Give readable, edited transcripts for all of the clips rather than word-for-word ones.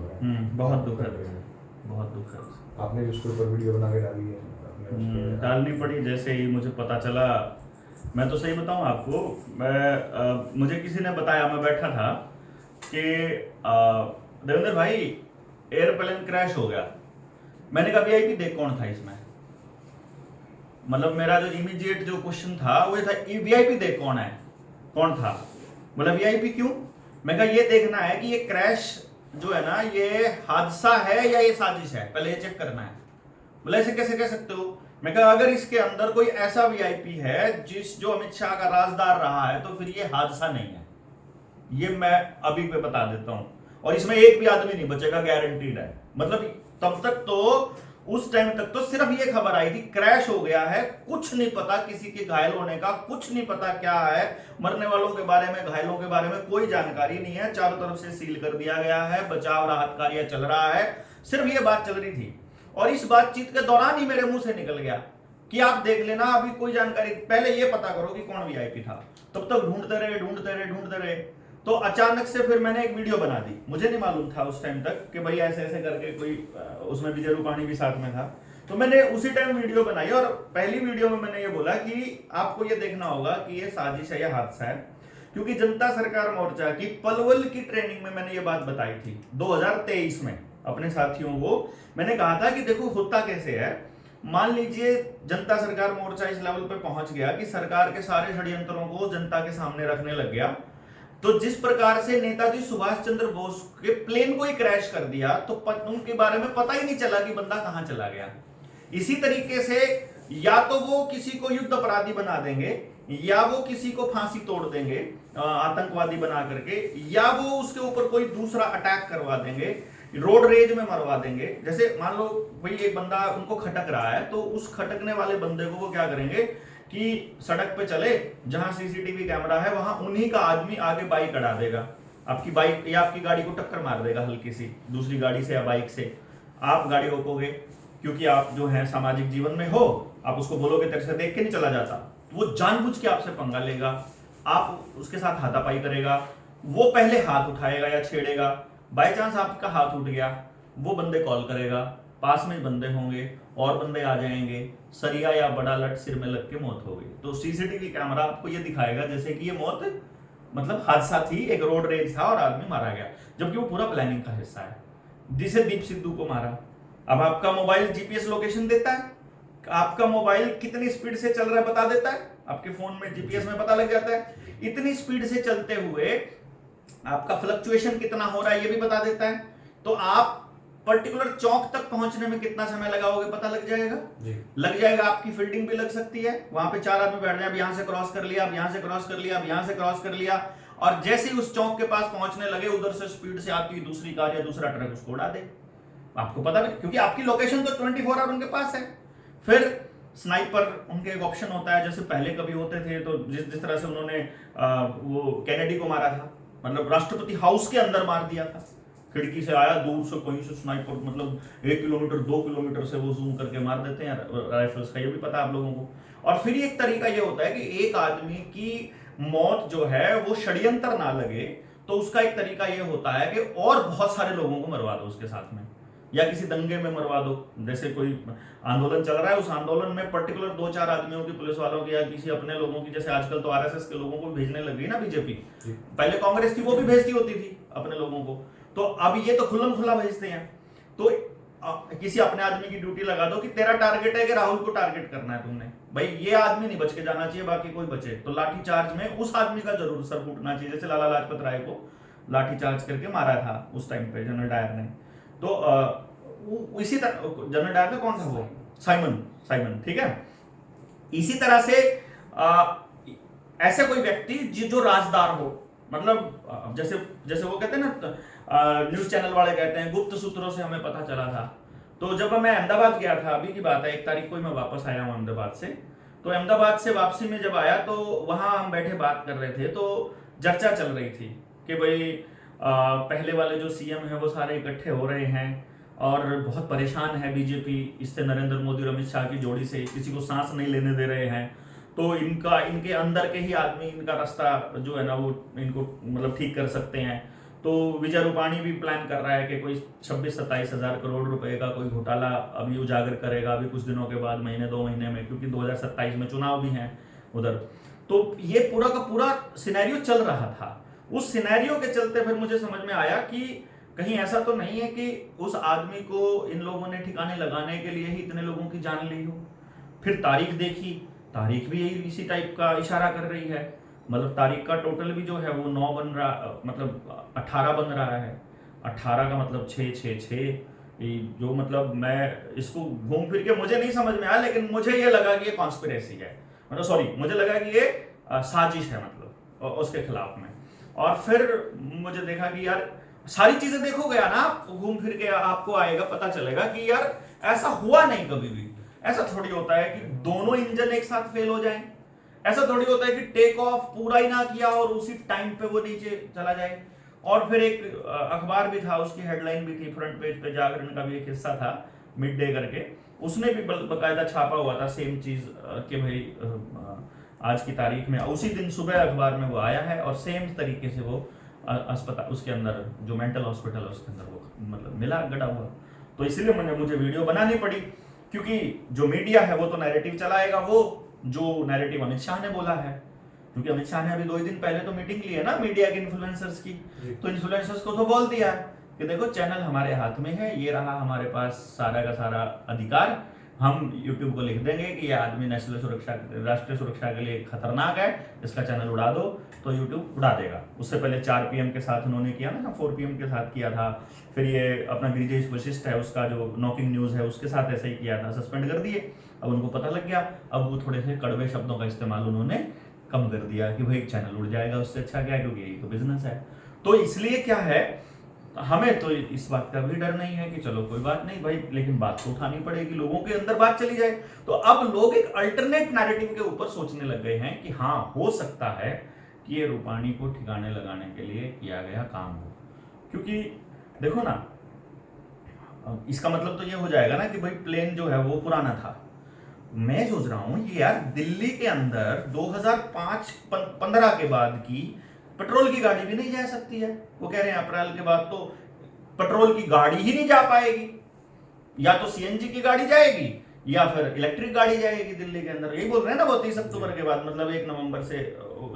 है। बहुत दुखद है, बहुत दुखद। आपने भी उसके ऊपर वीडियो बना के डाली है, आपने उस पे डालनी पड़ी जैसे ही मुझे पता चला। मैं तो सही बताऊं आपको, मुझे किसी ने बताया, मैं बैठा था कि देवेंद्र भाई एयरप्लेन क्रैश हो गया। मैंने कहा वीआईपी देख कौन था इसमें, मतलब मेरा जो इमीडिएट जो क्वेश्चन था वो था वीआईपी देख कौन है, कौन था। बोला वीआईपी क्यों? मैं कहा ये देखना है कि ये क्रैश जो है ना ये हादसा है या ये साजिश है, पहले ये चेक करना है। बोला ऐसे कैसे कह सकते हो? मैं कहा अगर इसके अंदर कोई ऐसा वीआईपी है जो अमित शाह का राजदार रहा है तो फिर ये हादसा नहीं है, ये मैं अभी पे बता देता हूं। और इसमें एक भी आदमी नहीं बचेगा, गारंटीड है। मतलब तब तक तो उस टाइम तक तो सिर्फ ये खबर आई थी क्रैश हो गया है, कुछ नहीं पता किसी के घायल होने का, कुछ नहीं पता क्या है, मरने वालों के बारे में, घायलों के बारे में कोई जानकारी नहीं है। चारों तरफ से सील कर दिया गया है, बचाव राहत कार्य चल रहा है, सिर्फ ये बात चल रही थी। और इस बातचीत के दौरान ही मेरे मुंह से निकल गया कि आप देख लेना, अभी कोई जानकारी, पहले ये पता करो कि कौन वीआईपी था। तब तक ढूंढते रहे। तो अचानक से फिर मैंने एक वीडियो बना दी। मुझे नहीं मालूम था उस टाइम तक कि भाई ऐसे ऐसे करके कोई, उसमें विजय रूपाणी भी साथ में था। तो मैंने उसी टाइम वीडियो बनाई और पहली वीडियो में मैंने ये बोला कि आपको ये देखना होगा कि ये साजिश है या हादसा है, क्योंकि जनता सरकार मोर्चा की पलवल की ट्रेनिंग में मैंने ये बात बताई थी 2023 में अपने साथियों को। मैंने कहा था कि देखो होता कैसे है, मान लीजिए जनता सरकार मोर्चा इस लेवल पे पहुंच गया कि सरकार के सारे षड्यंत्रों को जनता के सामने रखने लग गया, तो जिस प्रकार से नेताजी सुभाष चंद्र बोस के प्लेन को ही क्रैश कर दिया तो उनके बारे में पता ही नहीं चला कि बंदा कहां चला गया। इसी तरीके से या तो वो किसी को युद्ध अपराधी बना देंगे, या वो किसी को फांसी तोड़ देंगे आतंकवादी बना करके, या वो उसके ऊपर कोई दूसरा अटैक करवा देंगे, रोड रेज में मरवा देंगे। जैसे मान लो भाई एक बंदा उनको खटक रहा है, तो उस खटकने वाले बंदे को वो क्या करेंगे कि सड़क पे चले, जहां सीसीटीवी कैमरा है वहां उन्हीं का आदमी आगे बाइक अड़ा देगा, आपकी बाइक या आपकी गाड़ी को टक्कर मार देगा हल्की सी दूसरी गाड़ी से या बाइक से। आप गाड़ी रोकोगे क्योंकि आप जो है सामाजिक जीवन में हो, आप उसको बोलोगे तेरे से देख के नहीं चला जाता, तो वो जानबूझ के आपसे पंगा लेगा, आप उसके साथ हाथापाई करेगा, वो पहले हाथ उठाएगा या छेड़ेगा, बाई चांस आपका हाथ उठ गया, वो बंदे कॉल करेगा, पास में बंदे होंगे और बंदे आ जाएंगे, सरिया या बड़ा लट सिर में लग के मौत हो गई। तो सीसीटीवी कैमरा आपको ये दिखाएगा जैसे कि ये मौत मतलब हादसा थी, एक रोड रेज था और आदमी मारा गया, जबकि वो पूरा प्लानिंग का हिस्सा है, जिसे दीप सिद्धू को मारा। अब आपका मोबाइल जीपीएस लोकेशन देता है, आपका मोबाइल कितनी स्पीड से चल रहा है बता देता है, आपके फोन में जीपीएस में पता लग जाता है। इतनी स्पीड से चलते हुए आपका फ्लक्चुएशन कितना हो रहा है ये भी बता देता है। तो आप पर्टिकुलर चौक तक पहुंचने में कितना समय लगाओगे पता लग जाएगा जी। लग जाएगा, आपकी फील्डिंग भी लग सकती है, वहां पे 4 आदमी बैठ जाए, अब यहां से क्रॉस कर लिया, अब यहां से क्रॉस कर लिया, अब यहां से क्रॉस कर लिया, और जैसे ही उस चौक के पास पहुंचने लगे उधर से स्पीड से आती हुई दूसरी कार या दूसरा ट्रक उसको उड़ा दे। आपको पता भी, क्योंकि आपकी लोकेशन तो 24 आवर उनके पास है। फिर स्नाइपर उनके एक ऑप्शन होता है, जैसे पहले कभी होते थे, तो जिस तरह से उन्होंने वो कैनेडी को मारा था, मतलब राष्ट्रपति हाउस के अंदर मार दिया था, खिड़की से आया दूर से कहीं से स्नाइपर, मतलब 1 किलोमीटर 2 किलोमीटर से वो जूम करके मार देते हैं राइफल्स का, ये भी पता है आप लोगों को। और फिर एक तरीका ये होता है कि एक आदमी की मौत जो है वो षड्यंत्र ना लगे, तो उसका एक तरीका ये होता है कि और बहुत सारे लोगों को मरवा दो उसके साथ में, या किसी दंगे में मरवा दो। जैसे कोई आंदोलन चल रहा है, उस आंदोलन में पर्टिकुलर 2-4 आदमियों की, पुलिस वालों की या किसी अपने लोगों की, जैसे आजकल तो आरएसएस के लोगों को भेजने लग गई ना बीजेपी, पहले कांग्रेस थी वो भी भेजती होती थी अपने लोगों को, तो अब ये तो खुल्लम खुला भेजते हैं। तो किसी अपने आदमी की ड्यूटी लगा दो कि तेरा टारगेट है कि राहुल को टारगेट करना है तुमने, भाई ये आदमी नहीं बच के जाना चाहिए, बाकी कोई बचे, तो लाठी चार्ज में उस आदमी का जरूर सर फूटना चाहिए। जैसे लाला लाजपत राय को लाठी चार्ज करके मारा था उस टाइम पे जनरल डायर ने, तो इसी तरह जनरल डायर ने कौन सा वो साइमन, ठीक है। इसी तरह से ऐसे कोई व्यक्ति जो राजदार हो, मतलब जैसे वो कहते हैं ना, न्यूज चैनल वाले कहते हैं गुप्त सूत्रों से हमें पता चला था। तो जब मैं अहमदाबाद गया था, अभी की बात है, 1 तारीख को ही मैं वापस आया हूँ अहमदाबाद से, तो अहमदाबाद से वापसी में जब आया तो वहां हम बैठे बात कर रहे थे, तो चर्चा चल रही थी कि भाई पहले वाले जो सीएम है वो सारे इकट्ठे हो रहे हैं और बहुत परेशान है बीजेपी इससे, नरेंद्र मोदी और अमित शाह की जोड़ी से, किसी को सांस नहीं लेने दे रहे हैं, तो इनके अंदर के ही आदमी इनका रास्ता जो है ना वो इनको मतलब ठीक कर सकते हैं। तो विजय रूपाणी भी प्लान कर रहा है कि कोई 26-27 हजार करोड़ रुपए का कोई घोटाला अभी उजागर करेगा अभी कुछ दिनों के बाद, महीने 2 महीने में, क्योंकि 2027 में चुनाव भी हैं उधर। तो ये पूरा का पूरा सिनेरियो चल रहा था। उस सिनेरियो के चलते फिर मुझे समझ में आया कि कहीं ऐसा तो नहीं है कि उस आदमी को इन लोगों ने ठिकाने लगाने के लिए ही इतने लोगों की जान ली हो। फिर तारीख देखी, तारीख भी यही इसी टाइप का इशारा कर रही है। मतलब तारीख का टोटल भी जो है वो 9 बन रहा, मतलब 18 बन रहा है। 18 का मतलब 6 जो मतलब मैं इसको घूम फिर के मुझे नहीं समझ में आया, लेकिन मुझे ये लगा कि ये कॉन्स्पिरेसी है, मतलब सॉरी मुझे लगा कि ये साजिश है मतलब उसके खिलाफ में। और फिर मुझे देखा कि यार सारी चीजें देखो गया ना, घूम फिर के आपको आएगा, पता चलेगा कि यार ऐसा हुआ नहीं कभी भी। ऐसा थोड़ी होता है कि दोनों इंजन एक साथ फेल हो जाएं। ऐसा थोड़ी होता है कि टेक ऑफ पूरा ही ना किया और उसी टाइम पे वो नीचे चला जाए। और फिर एक अखबार भी था, उसकी हेडलाइन भी थी फ्रंट पेज पे, जागरण का भी एक हिस्सा था मिड डे करके, उसने भी बकायदा छापा हुआ था सेम चीज कि भाई आज की तारीख में मुझे उसी दिन सुबह अखबार में वो आया है और सेम तरीके से वो अस्पताल उसके अंदर जो मेंटल हॉस्पिटल है उसके अंदर वो मतलब मिला गड़ा हुआ। तो इसलिए मुझे वीडियो बनानी पड़ी, क्योंकि जो मीडिया है वो तो नैरेटिव चलाएगा, वो जो नैरेटिव अमित शाह ने बोला है, क्योंकि अमित शाह ने अभी 2 दिन पहले तो मीटिंग ली है ना मीडिया के इन्फ्लुएंसर्स की। तो इन्फ्लुएंसर्स को तो बोल दिया कि देखो चैनल हमारे हाथ में है, ये रहा हमारे पास सारा का सारा अधिकार, हम YouTube को लिख देंगे कि ये आदमी नेशनल सुरक्षा राष्ट्रीय सुरक्षा के लिए खतरनाक है, इसका चैनल उड़ा दो, तो YouTube उड़ा देगा। उससे पहले 4 PM के साथ उन्होंने किया ना, 4 PM के साथ किया था। फिर ये अपना ब्रिजेश वशिष्ठ है, उसका जो नॉकिंग न्यूज है उसके साथ ऐसे ही किया था, सस्पेंड कर दिए। अब उनको पता लग गया, अब वो थोड़े से कड़वे शब्दों का इस्तेमाल उन्होंने कम कर दिया कि भाई चैनल उड़ जाएगा, उससे अच्छा क्या है, क्योंकि यही तो बिजनेस है। तो इसलिए क्या है, हमें तो इस बात का भी डर नहीं है कि चलो कोई बात नहीं भाई, लेकिन बात तो उठानी पड़ेगी, लोगों के अंदर बात चली जाए। तो अब लोग एक अल्टरनेट नैरेटिव के ऊपर सोचने लग गए हैं कि हाँ हो सकता है कि ये रूपाणी को ठिकाने लगाने के लिए किया गया काम हो। क्योंकि देखो ना, इसका मतलब तो ये हो जाएगा ना कि भाई प्लेन जो है वो पुराना था। मैं सोच रहा हूं ये यार दिल्ली के अंदर 2005-15 के बाद की पेट्रोल की गाड़ी भी नहीं जा सकती है। वो कह रहे हैं अप्रैल के बाद तो पेट्रोल की गाड़ी ही नहीं जा पाएगी, या तो CNG की गाड़ी जाएगी या फिर इलेक्ट्रिक गाड़ी जाएगी दिल्ली के अंदर। यही बोल रहे हैं ना वो 30 अक्टूबर के बाद, मतलब 1 नवंबर से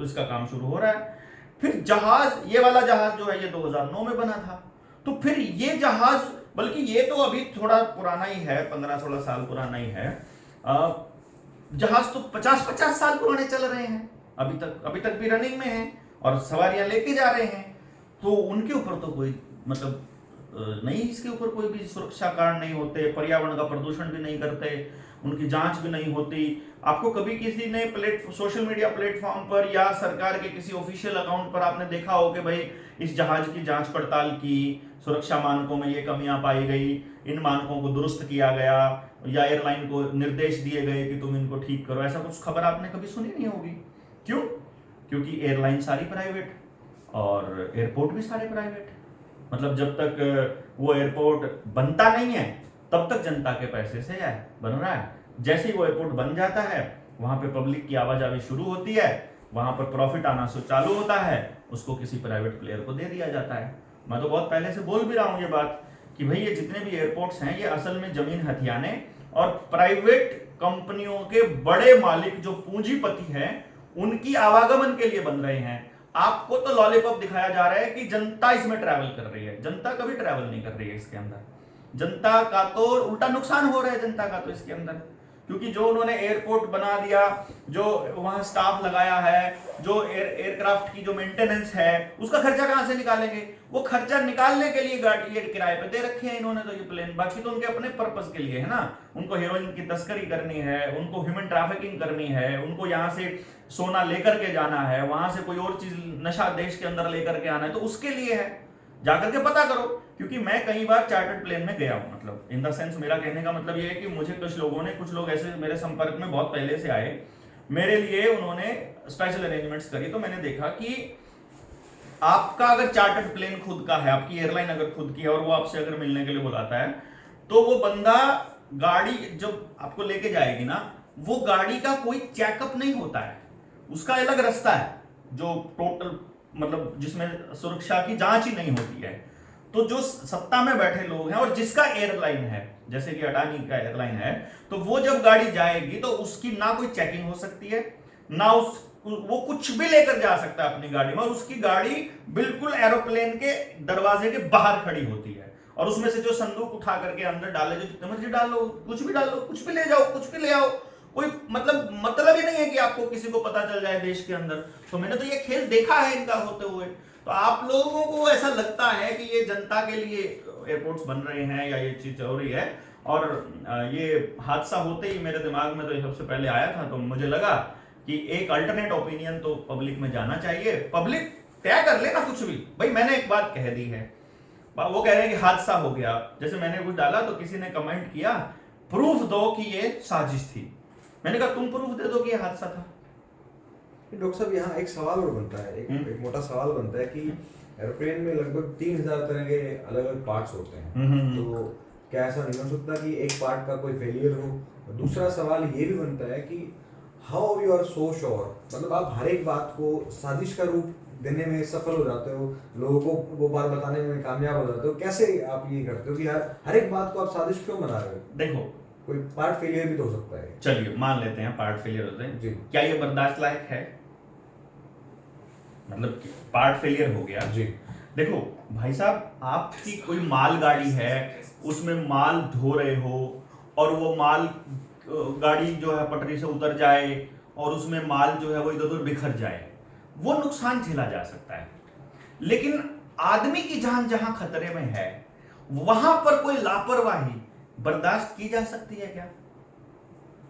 इसका काम शुरू हो रहा है। फिर जहाज, ये वाला जहाज जो है ये 2009 में बना था, तो फिर ये जहाज, बल्कि ये तो अभी थोड़ा पुराना ही है, 15-16 साल पुराना ही है। जहाज तो 50-50 साल पुराने चल रहे हैं, अभी तक भी रनिंग में हैं और सवारियां लेके जा रहे हैं। तो उनके ऊपर तो कोई मतलब नहीं, इसके ऊपर कोई भी सुरक्षा कारण नहीं होते, पर्यावरण का प्रदूषण भी नहीं करते, उनकी जांच भी नहीं होती। आपको कभी किसी ने सोशल मीडिया प्लेटफॉर्म पर या सरकार के किसी ऑफिशियल अकाउंट पर आपने देखा हो कि भाई इस जहाज की जांच पड़ताल की, सुरक्षा मानकों में ये कमियां पाई गई, इन मानकों को दुरुस्त किया गया, या एयरलाइन को निर्देश दिए गए कि तुम इनको ठीक करो, ऐसा कुछ खबर आपने कभी सुनी नहीं होगी। क्यों? क्योंकि एयरलाइन सारी प्राइवेट और एयरपोर्ट भी सारे प्राइवेट। मतलब जब तक वो एयरपोर्ट बनता नहीं है तब तक जनता के पैसे से बन रहा है। जैसे ही वो एयरपोर्ट बन जाता है वहां पे पब्लिक की आवाजाही शुरू होती है, वहां पर प्रॉफिट आना चालू होता है, उसको किसी प्राइवेट प्लेयर को दे दिया जाता है। मैं तो बहुत पहले से बोल भी रहा हूं ये बात कि भाई ये जितने भी एयरपोर्ट्स हैं ये असल में जमीन हथियाने और प्राइवेट कंपनियों के बड़े मालिक जो पूंजीपति हैं उनकी आवागमन के लिए बन रहे हैं। आपको तो लॉलीपॉप दिखाया जा रहा है कि जनता इसमें ट्रैवल कर रही है, जनता कभी ट्रैवल नहीं कर रही है इसके अंदर। जनता का तो उल्टा नुकसान हो रहा है जनता का तो इसके अंदर, क्योंकि जो उन्होंने एयरपोर्ट बना दिया, जो वहां स्टाफ लगाया है, जो एयरक्राफ्ट की जो मेंटेनेंस है, उसका खर्चा कहां से निकालेंगे? वो खर्चा निकालने के लिए गाड़ी ये किराए पे दे रखे हैं इन्होंने तो ये प्लेन। बाकी तो उनके अपने पर्पस के लिए है ना, उनको हेरोइन की तस्करी करनी है, उनको ह्यूमन ट्रैफिकिंग करनी है, उनको यहाँ से सोना लेकर के जाना है, वहां से कोई और चीज नशा देश के अंदर लेकर के आना है, तो उसके लिए है। जाकर के पता करो, क्योंकि मैं कई बार चार्टर्ड प्लेन में गया हूं। मतलब इन द सेंस मेरा कहने का मतलब ये है कि मुझे कुछ लोग ऐसे मेरे संपर्क में बहुत पहले से आए, मेरे लिए उन्होंने स्पेशल अरेंजमेंट्स करी। तो मैंने देखा कि आपका अगर चार्टर्ड प्लेन खुद का है, आपकी एयरलाइन अगर खुद की है और वो आपसे अगर मिलने के लिए बुलाता है, तो वो बंदा गाड़ी जब आपको लेके जाएगी ना, वो गाड़ी का कोई चेकअप नहीं होता है, उसका अलग रास्ता है जो टोटल मतलब जिसमें सुरक्षा की जांच ही नहीं होती है। तो जो सत्ता में बैठे लोग हैं और जिसका एयरलाइन है, जैसे कि अडानी का एयरलाइन है, तो वो जब गाड़ी जाएगी तो उसकी ना कोई चेकिंग हो सकती है, ना वो कुछ भी लेकर जा सकता है अपनी गाड़ी में, और उसकी गाड़ी बिल्कुल एरोप्लेन के दरवाजे के बाहर खड़ी होती है, और उसमें से जो संदूक उठा करके अंदर डाले, जो जितने मर्जी डालो, कुछ भी डालो, कुछ भी ले जाओ, कुछ भी ले आओ, कोई मतलब ही नहीं है कि आपको किसी को पता चल जाए देश के अंदर। तो मैंने तो ये खेल देखा है इनका होते हुए। तो आप लोगों को ऐसा लगता है कि ये जनता के लिए एयरपोर्ट्स बन रहे हैं या ये चीज हो रही है, और ये हादसा होते ही मेरे दिमाग में तो ये सबसे पहले आया था, तो मुझे लगा कि एक अल्टरनेट ओपिनियन तो पब्लिक में जाना चाहिए, पब्लिक तय कर लेना कुछ भी। भाई मैंने एक बात कह दी है, वो कह रहे हैं कि हादसा हो गया, जैसे मैंने कुछ डाला तो किसी ने कमेंट किया प्रूफ दो कि ये साजिश थी। मैंने कहा तुम प्रूफ दे दो कि ये हादसा था। डॉक्टर साहब यहाँ एक सवाल और बनता है, एक मोटा सवाल बनता है कि एरोप्लेन में लगभग 3000 तरह के अलग अलग पार्ट्स होते हैं, तो क्या ऐसा नहीं हो सकता कि एक पार्ट का कोई फेलियर हो? दूसरा सवाल ये भी बनता है कि how you are so sure, मतलब आप हर एक बात को साजिश का रूप देने में सफल हो जाते हो, लोगों को वो बात बताने में कामयाब हो जाते हो, कैसे आप ये करते हो कि हर एक बात को आप साजिश क्यों बना रहे हो? देखो कोई पार्ट फेलियर भी तो हो सकता है। चलिए मान लेते हैं पार्ट फेलियर होते हैं जी, क्या ये बर्दाश्त लायक है? मतलब पार्ट फेलियर हो गया जी, देखो भाई साहब, आपकी कोई माल गाड़ी है, उसमें माल धो रहे हो, और वो माल गाड़ी जो है पटरी से उतर जाए और उसमें माल जो है वो इधर उधर बिखर जाए, वो नुकसान झेला जा सकता है। लेकिन आदमी की जान जहां खतरे में है, वहां पर कोई लापरवाही बर्दाश्त की जा सकती है क्या?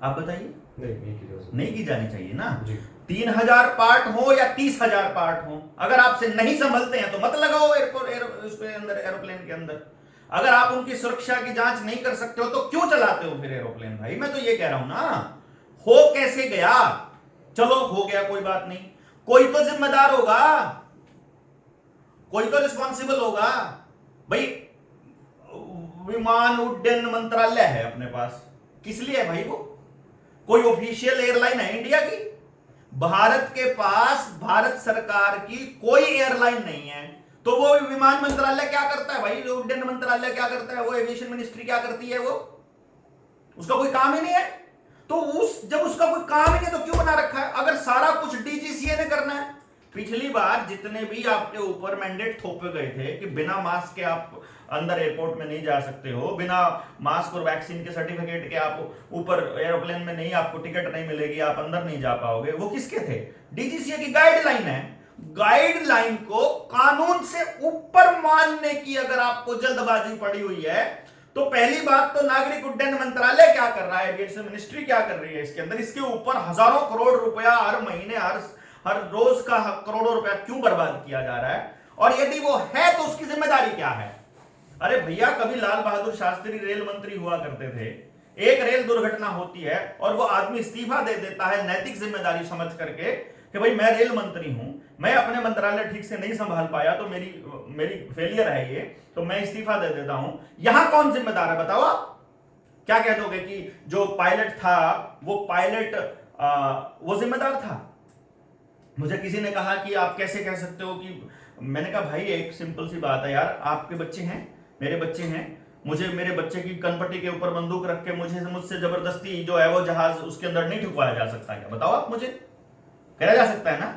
आप बताइए। नहीं की जानी चाहिए ना जी। 3000 पार्ट हो या 30,000 पार्ट हो, अगर आपसे नहीं संभलते हैं तो मत लगाओ एरोप्लेन के अंदर। अगर आप उनकी सुरक्षा की जांच नहीं कर सकते हो तो क्यों चलाते हो फिर एरोप्लेन? भाई मैं तो ये कह रहा हूं ना, हो कैसे गया, चलो हो गया कोई बात नहीं, कोई तो जिम्मेदार होगा, कोई तो रिस्पॉन्सिबल होगा। भाई विमान उड्डयन मंत्रालय है अपने पास, किस लिए है भाई? वो कोई ऑफिशियल एयरलाइन है इंडिया की? भारत के पास भारत सरकार की कोई एयरलाइन नहीं है, तो वो विमान मंत्रालय क्या करता है भाई? उड्डयन मंत्रालय क्या करता है? वो एविएशन मिनिस्ट्री क्या करती है? वो उसका कोई काम ही नहीं है। तो जब उसका कोई काम ही नहीं तो क्यों बना रखा है? अगर सारा कुछ डीजीसीए ने करना है। पिछली बार जितने भी आपके ऊपर मैंडेट थोपे गए थे कि बिना मास्क के आप अंदर एयरपोर्ट में नहीं जा सकते हो, बिना मास्क और वैक्सीन के सर्टिफिकेट के आप ऊपर एरोप्लेन में नहीं, आपको टिकट नहीं मिलेगी, आप अंदर नहीं जा पाओगे, वो किसके थे? डीजीसीए की गाइडलाइन है। गाइडलाइन को कानून से ऊपर मानने की अगर आपको जल्दबाजी पड़ी हुई है, तो पहली बात तो नागरिक उड्डयन मंत्रालय क्या कर रहा है, एविएशन मिनिस्ट्री क्या कर रही है इसके अंदर? इसके ऊपर हजारों करोड़ रुपया हर महीने हर रोज का करोड़ों रुपया क्यों बर्बाद किया जा रहा है? और यदि वो है तो उसकी जिम्मेदारी क्या है? अरे भैया, कभी लाल बहादुर शास्त्री रेल मंत्री हुआ करते थे, एक रेल दुर्घटना होती है और वो आदमी इस्तीफा दे देता है नैतिक जिम्मेदारी समझ करके कि भाई मैं रेल मंत्री हूं, मैं अपने मंत्रालय ठीक से नहीं संभाल पाया, तो मेरी फेलियर है ये, तो मैं इस्तीफा दे देता हूं। यहां कौन जिम्मेदार है बताओ? आप क्या कह दोगे कि जो पायलट था वो पायलट वो जिम्मेदार था? मुझे किसी ने कहा कि आप कैसे कह सकते हो कि, मैंने कहा भाई एक सिंपल सी बात है यार, आपके बच्चे हैं, मेरे बच्चे हैं, मुझे मेरे बच्चे की कनपट्टी के ऊपर बंदूक रख के मुझसे जबरदस्ती जो है वो जहाज उसके अंदर नहीं ठुकवाया जा सकता क्या? बताओ आप मुझे, कहा जा सकता है ना?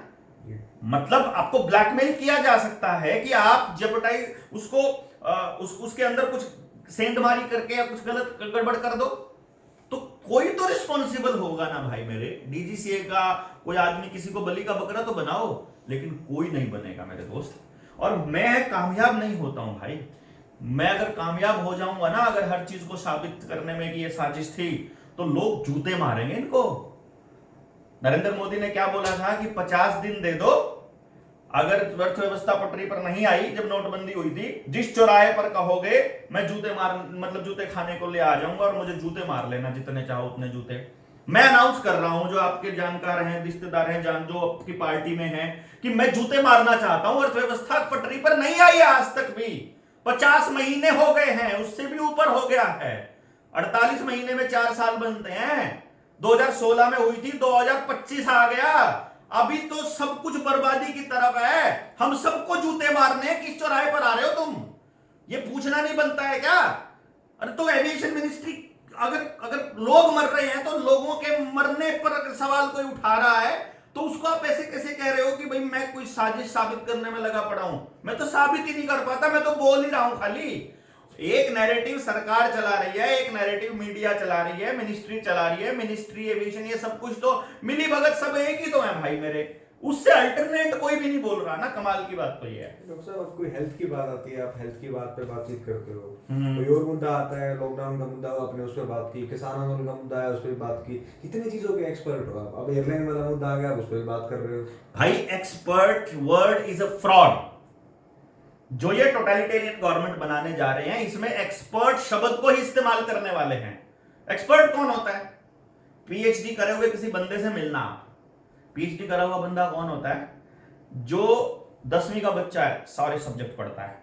मतलब आपको ब्लैकमेल किया जा सकता है कि आप जेपटाइज उसको उसके अंदर कुछ सेंधमारी करके या कुछ गलत गड़बड़ कर दो, तो कोई तो रिस्पॉन्सिबल होगा ना भाई मेरे। डीजीसीए का कोई आदमी किसी को बलि का बकरा तो बनाओ, लेकिन कोई नहीं बनेगा मेरे दोस्त। और मैं कामयाब नहीं होता हूं भाई, मैं अगर कामयाब हो जाऊंगा ना, अगर हर चीज को साबित करने में कि ये साजिश थी, तो लोग जूते मारेंगे इनको। नरेंद्र मोदी ने क्या बोला था कि 50 दिन दे दो, अगर अर्थव्यवस्था पटरी पर नहीं आई, जब नोटबंदी हुई थी, जिस चौराहे पर कहोगे मैं जूते खाने को ले आ जाऊंगा और मुझे जूते मार लेना, जितने चाहो उतने जूते। मैं अनाउंस कर रहा हूं, जो आपके जानकार हैं, रिश्तेदार हैं, जो आपकी पार्टी में हैं, कि मैं जूते मारना चाहता हूं। अर्थव्यवस्था पटरी पर नहीं आई आज तक भी, 50 महीने हो गए हैं, उससे भी ऊपर हो गया है। 48 महीने में 4 साल बनते हैं। 2016 में हुई थी, 2025 आ गया, अभी तो सब कुछ बर्बादी की तरफ है, हम सबको जूते मारने किस चौराहे पर आ रहे हो तुम? ये पूछना नहीं बनता है क्या? अरे तो एविएशन मिनिस्ट्री, अगर अगर लोग मर रहे हैं तो लोगों के मरने पर अगर सवाल कोई उठा रहा है तो उसको आप ऐसे कैसे कह रहे हो कि भाई मैं कोई साजिश साबित करने में लगा पड़ा हूं? मैं तो साबित ही नहीं कर पाता, मैं तो बोल ही रहा हूं खाली। एक नैरेटिव सरकार चला रही है, एक नैरेटिव मीडिया चला रही है, मिनिस्ट्री चला रही है, मिनिस्ट्री एविएशन, ये सब कुछ तो मिली भगत सब एक ही तो है भाई मेरे, उससे अल्टरनेट कोई भी नहीं बोल रहा ना। कमाल की बात तो ये है। डॉक्टर साहब, अब कोई हेल्थ की बात आती है, आप हेल्थ की बात पे बातचीत करते हो, कोई और मुद्दा आता है, लॉकडाउन का मुद्दा हो, आपने उस पर बात की, किसान आंदोलन का मुद्दा है, उस पर बात की, कितनी चीजों के एक्सपर्ट हो आप। अब एयरलाइन वाला मुद्दा आ गया, आप उस पर बात कर रहे हो। भाई expert word is a fraud. जो ये टोटलिटेरियन गवर्नमेंट बनाने जा रहे हैं, इसमें एक्सपर्ट शब्द को ही इस्तेमाल करने वाले हैं। एक्सपर्ट कौन होता है? पीएचडी करे हुए किसी बंदे से मिलना। पीएचडी करा हुआ बंदा कौन होता है? जो 10वीं का बच्चा है, सारे सब्जेक्ट पढ़ता है,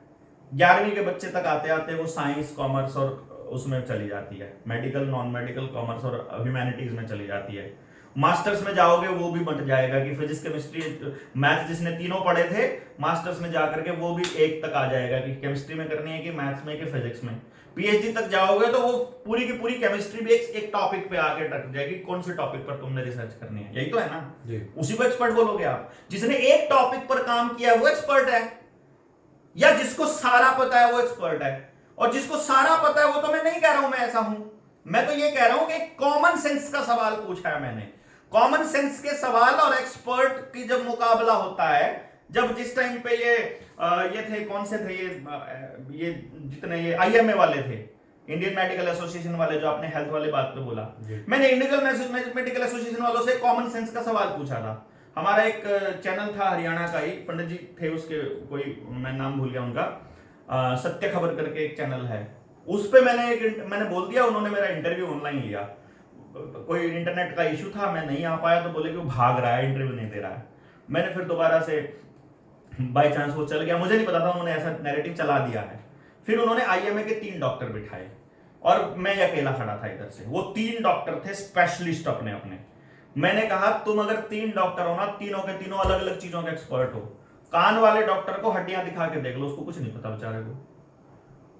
11वीं के बच्चे तक आते आते वो साइंस, कॉमर्स और उसमें चली जाती है, मेडिकल, नॉन मेडिकल, कॉमर्स और ह्यूमैनिटीज में चली जाती है। मास्टर्स में जाओगे वो भी बंट जाएगा कि फिजिक्स, केमिस्ट्री, मैथ्स जिसने तीनों पढ़े थे, मास्टर्स में जाकर के वो भी एक तक आ जाएगा कि केमिस्ट्री में करनी है कि मैथ्स में कि फिजिक्स में। पीएचडी तक जाओगे तो वो पूरी की पूरी केमिस्ट्री भी एक टॉपिक पे आके अटक जाएगी, कौन से टॉपिक पर तुमने रिसर्च करनी है, यही तो है ना जी। उसी को एक्सपर्ट बोलोगे आप। जिसने एक टॉपिक पर काम किया वो एक्सपर्ट है, या जिसको सारा पता है वो एक्सपर्ट है? और जिसको सारा पता है वो तो मैं नहीं कह रहा हूं मैं ऐसा हूं, मैं तो ये कह रहा हूं कि कॉमन सेंस का सवाल पूछा है मैंने। कॉमन सेंस के सवाल और एक्सपर्ट की जब मुकाबला होता है, जब जिस टाइम पे ये थे, कौन से थे ये जितने ये आईएमए वाले थे, इंडियन मेडिकल एसोसिएशन वाले, जो आपने हेल्थ वाली बात पे बोला, मैंने इंडियन मेडिकल एसोसिएशन वालों से कॉमन सेंस का सवाल पूछा था। हमारा एक चैनल था हरियाणा का ही, पंडित जी थे उसके, कोई मैं नाम भूल गया उनका, सत्य खबर करके एक चैनल है, उस पे मैंने बोल दिया, उन्होंने मेरा इंटरव्यू ऑनलाइन लिया। कोई इंटरनेट का इशू था, मैं नहीं आ पाया, तो बोले कि वो भाग रहा है, इंटरव्यू नहीं दे रहा है। मैंने फिर दोबारा से बाय चांस वो चल गया, मुझे नहीं पता था उन्होंने ऐसा नैरेटिव चला दिया है। फिर उन्होंने आईएमए के 3 डॉक्टर बिठाए और मैं अकेला खड़ा था इधर से। वो 3 डॉक्टर थे स्पेशलिस्ट अपने अपने। मैंने कहा तुम अगर 3 डॉक्टर हो ना, तीनों के तीनों अलग अलग चीजों के एक्सपर्ट हो। कान वाले डॉक्टर को हड्डियां दिखा के देख लो, उसको कुछ नहीं पता बेचारे को।